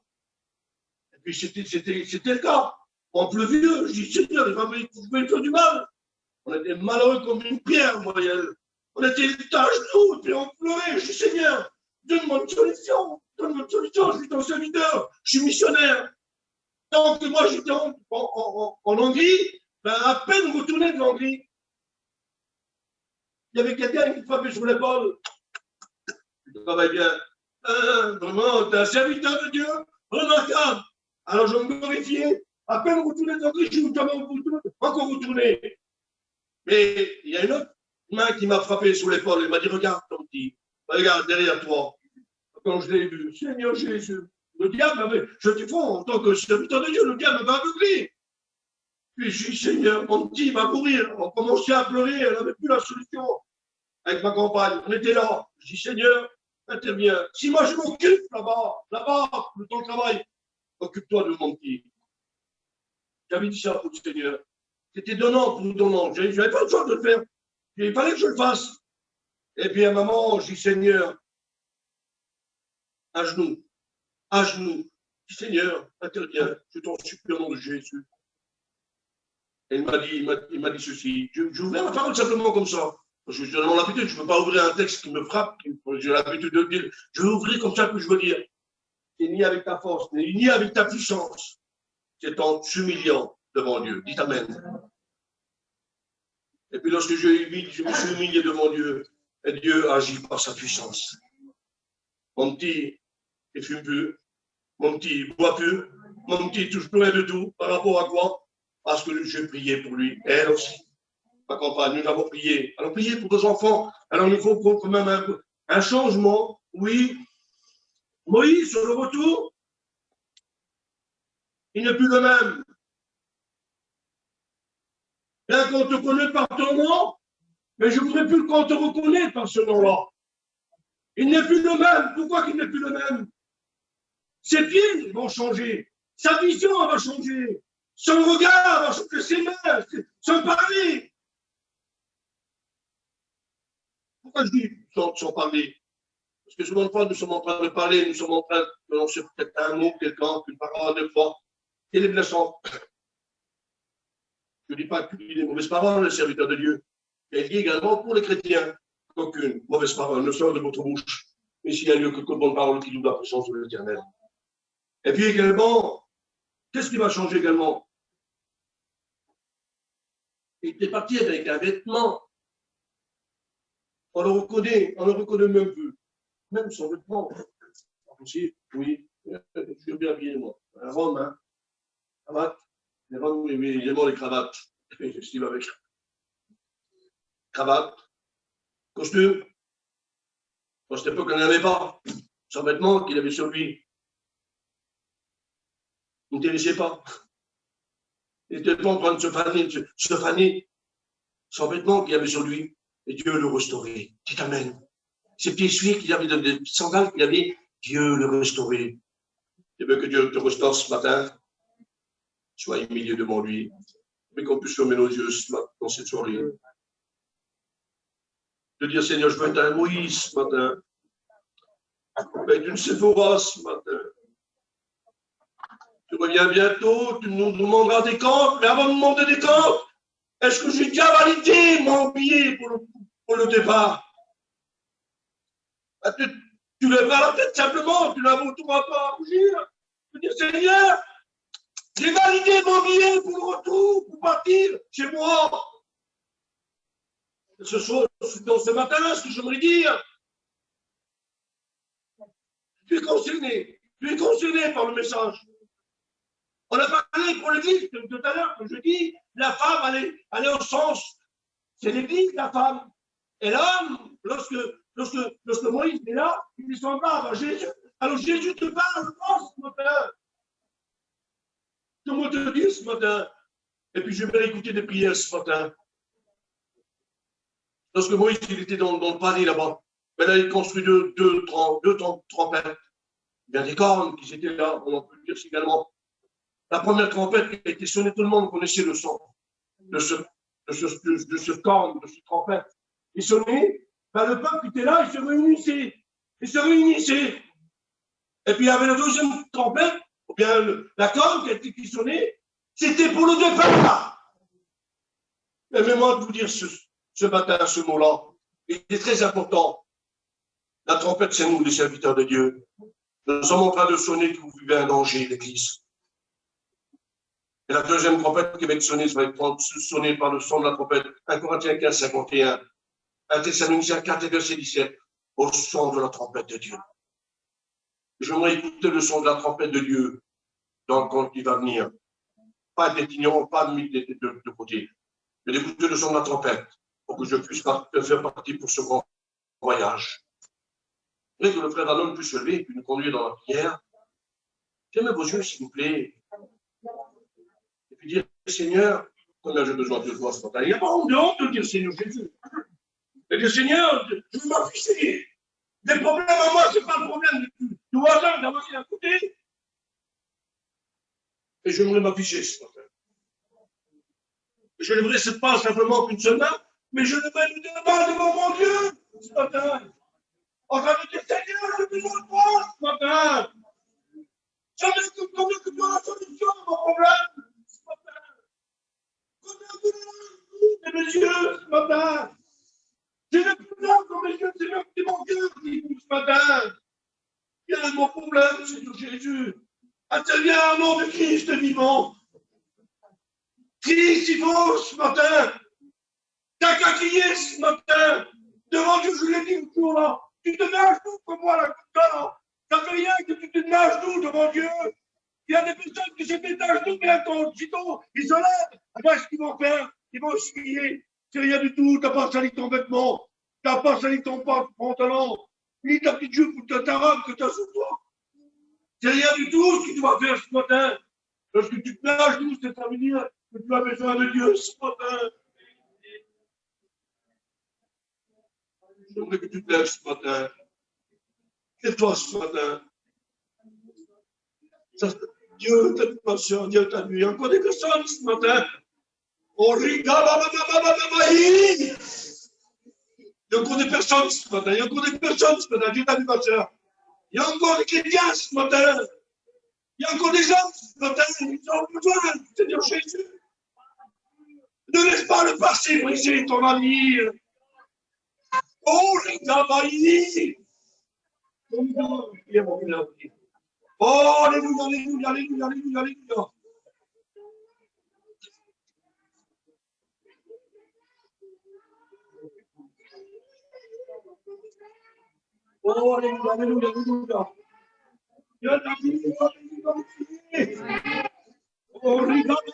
Et puis c'était le cas. En plus vieux, je dis, Seigneur, je vais lui faire du mal. On était malheureux comme une pierre, moi. On était à genoux, et puis on pleurait. Je dis, Seigneur, donne-moi une solution. Donne-moi une solution, je suis ton serviteur, je suis missionnaire. Tant que moi j'étais en Hongrie, ben, à peine retourné de l'Hongrie, il y avait quelqu'un qui frappait sur l'épaule. Tu travailles bien. Vraiment, tu es un serviteur de Dieu, remarquable. Alors je me glorifiais. À peine retourné de l'Hongrie, je suis encore retourné. Mais il y a une autre main qui m'a frappé sur l'épaule. Elle m'a dit, regarde ton petit, regarde derrière toi. Quand je l'ai vu, Seigneur Jésus, le diable je te prends en tant que serviteur de Dieu, le diable m'a aveuglé. Puis je dis, Seigneur, mon petit va mourir. On commençait à pleurer, elle n'avait plus la solution. Avec ma compagne, on était là. Je dis, Seigneur, interviens. Si moi je m'occupe là-bas, de ton travail, occupe-toi de mon petit. J'avais dit ça pour le Seigneur. C'était donnant pour donnant. Je n'avais pas le choix de le faire. Il fallait que je le fasse. Et puis à un moment, je dis, Seigneur, à genoux, Seigneur, interviens, je t'en supplie au nom de Jésus. Et il m'a dit ceci. J'ai ouvert la parole simplement comme ça. Parce que j'ai tellement l'habitude, je ne peux pas ouvrir un texte qui me frappe, j'ai l'habitude de dire, je vais ouvrir comme ça que je veux dire. C'est ni avec ta force, ni avec ta puissance. C'est en s'humiliant devant Dieu. Dites Amen. Et puis lorsque je me suis humilié devant Dieu, et Dieu agit par sa puissance. Mon petit, il fume plus. Mon petit, il boit plus. Mon petit, il touche plus rien de tout. Par rapport à quoi? Parce que j'ai prié pour lui. Et elle aussi. Ma compagne, nous avons prié. Alors, prier pour nos enfants. Alors, il faut quand même un changement. Oui. Moïse, sur le retour, il n'est plus le même. Bien qu'on te connaisse par ton nom, Mais je ne voudrais plus qu'on te reconnaisse par ce nom-là. Il n'est plus le même. Pourquoi qu'il n'est plus le même? Ses pieds vont changer. Sa vision va changer. Son regard va changer. Ses mains, son parler. Pourquoi je dis son parler? Parce que souvent de fois, nous sommes en train de parler, nous sommes en train de prononcer peut-être un mot, quelqu'un, une parole, des fois. Elle est blessante. Je ne dis pas qu'il y ait des mauvaises paroles, le serviteur de Dieu. Elle dit également pour les chrétiens qu'aucune mauvaise parole ne sort de votre bouche, mais s'il y a lieu que bonne parole qui loue la présence de l'Éternel. Et puis également, qu'est-ce qui va changer également? Il était parti avec un vêtement. On le reconnaît même plus. Même son vêtement. Aussi, oui, je suis bien habillé, moi. Un Rome, hein. Cravate. Les Roms, oui, il aime les cravates. Je avec. Cravate. Costume. À cette époque, on n'en avait pas. Son vêtement qu'il avait sur lui. Il ne t'intéressait pas. Il n'était pas en train de se faner. Son vêtement qu'il avait sur lui. Et Dieu le restaurait. Dit Amen. Ses pieds suivis qu'il avait, des sandales qu'il avait, Dieu le restaurait. Je veux que Dieu te restaure ce matin. Sois humilié devant lui. Mais qu'on puisse fermer nos yeux dans cette soirée. De dire, Seigneur, je veux être un Moïse ce matin. Je veux être une Séphora ce matin. Tu reviens bientôt, tu nous demanderas des comptes, mais avant de demander des comptes, est-ce que j'ai déjà validé mon billet pour le départ? Tu lèveras la tête simplement, tu n'avoueras pas à rougir. Tu dis, Seigneur, j'ai validé mon billet pour le retour, pour partir chez moi. Dans ce matin, ce que j'aimerais dire, tu es concerné par le message. On a parlé pour l'église tout à l'heure, que je dis, la femme, elle est au sens, c'est l'église, la femme. Et l'homme, lorsque Moïse est là, il est semblable à Jésus. Alors Jésus te parle, je pense, ce matin. Comment te dire ce matin? Et puis je vais écouter des prières ce matin. Lorsque Moïse il était dans le paradis là-bas, ben là, il construit deux trompettes. Bien des cornes qui étaient là, on peut dire également. La première trompette qui a été sonnée, tout le monde connaissait le son de ce corne, de cette trompette. Il sonnait, ben le peuple qui était là, il se réunissait. Et puis il y avait la deuxième trompette, ou bien la corne qui sonnait, c'était pour le départ. Permettez-moi de vous dire ce matin, ce mot-là. Il est très important. La trompette, c'est nous, les serviteurs de Dieu. Nous sommes en train de sonner que vous vivez un danger, l'Église. Et la deuxième trompette qui va être sonnée, ça va être sonnée par le son de la trompette. 1 Corinthiens 15, 51. 1 Thessaloniciens 4, verset 17. Au son de la trompette de Dieu. J'aimerais écouter le son de la trompette de Dieu dans le temps qui va venir. Pas d'être ignorant, pas de mis de côté. Mais d'écouter le son de la trompette pour que je puisse faire partie pour ce grand voyage. Et que le frère Anon puisse se lever et puis nous conduire dans la prière. Fermez vos yeux, s'il vous plaît. Et puis dire, Seigneur, combien j'ai besoin de toi ce matin. Il n'y a pas honte de dire Seigneur Jésus. Et dire, Seigneur, je veux m'afficher. Des problèmes à moi, ce n'est pas le problème du voisin d'avoir qui est à côté. Et je voudrais m'afficher ce matin. Je lèverai cette pas simplement qu'une seule main, mais je lèverai une main devant mon Dieu ce matin. En train de dire, Seigneur, j'ai besoin de toi ce matin. Combien que tu as la solution à mon problème ce matin. Combien que tu as mes yeux ce matin. J'ai le plus large dans mes yeux, c'est mon Dieu qui dit ce matin. Quel est mon problème, Seigneur Jésus? Interviens au nom de Christ vivant. Christ vivant ce matin. T'as qu'à crier ce matin. Devant Dieu, je l'ai dit le jour là. Tu te mets à genoux comme moi là, comme ça. Ça fait rien que tu te mets à genoux devant Dieu. Il y a des personnes qui se mettent à genoux, mais quand ils se lèvent, alors ce qu'ils vont faire, ils vont se crier. C'est rien du tout, t'as pas sali ton vêtement, t'as pas sali ton pantalon, ni ta petite jupe ou ta robe que t'as sous toi. C'est rien du tout ce que tu vas faire ce matin. Lorsque tu te mets à genoux, c'est à venir que tu as besoin de Dieu ce matin. voudrais que tu te lèves ce matin. Et toi ce matin. Dieu t'a dit, ma soeur, Dieu t'a dit. Il y a encore des personnes ce matin. Oh, regarde, il y a encore des personnes ce matin. Il y a encore des personnes ce matin. Dieu t'a dit, ma soeur. Il y a encore des chrétiens ce matin. Il y a encore des gens ce matin. Ils ont besoin du Seigneur Jésus. Ne laisse pas le passé briser ton avenir. Oh, regarde, oh, alléluia, alléluia, alléluia, alléluia, alléluia. Oh, alléluia, alléluia, alléluia. Dieu t'a dit, oh, regarde,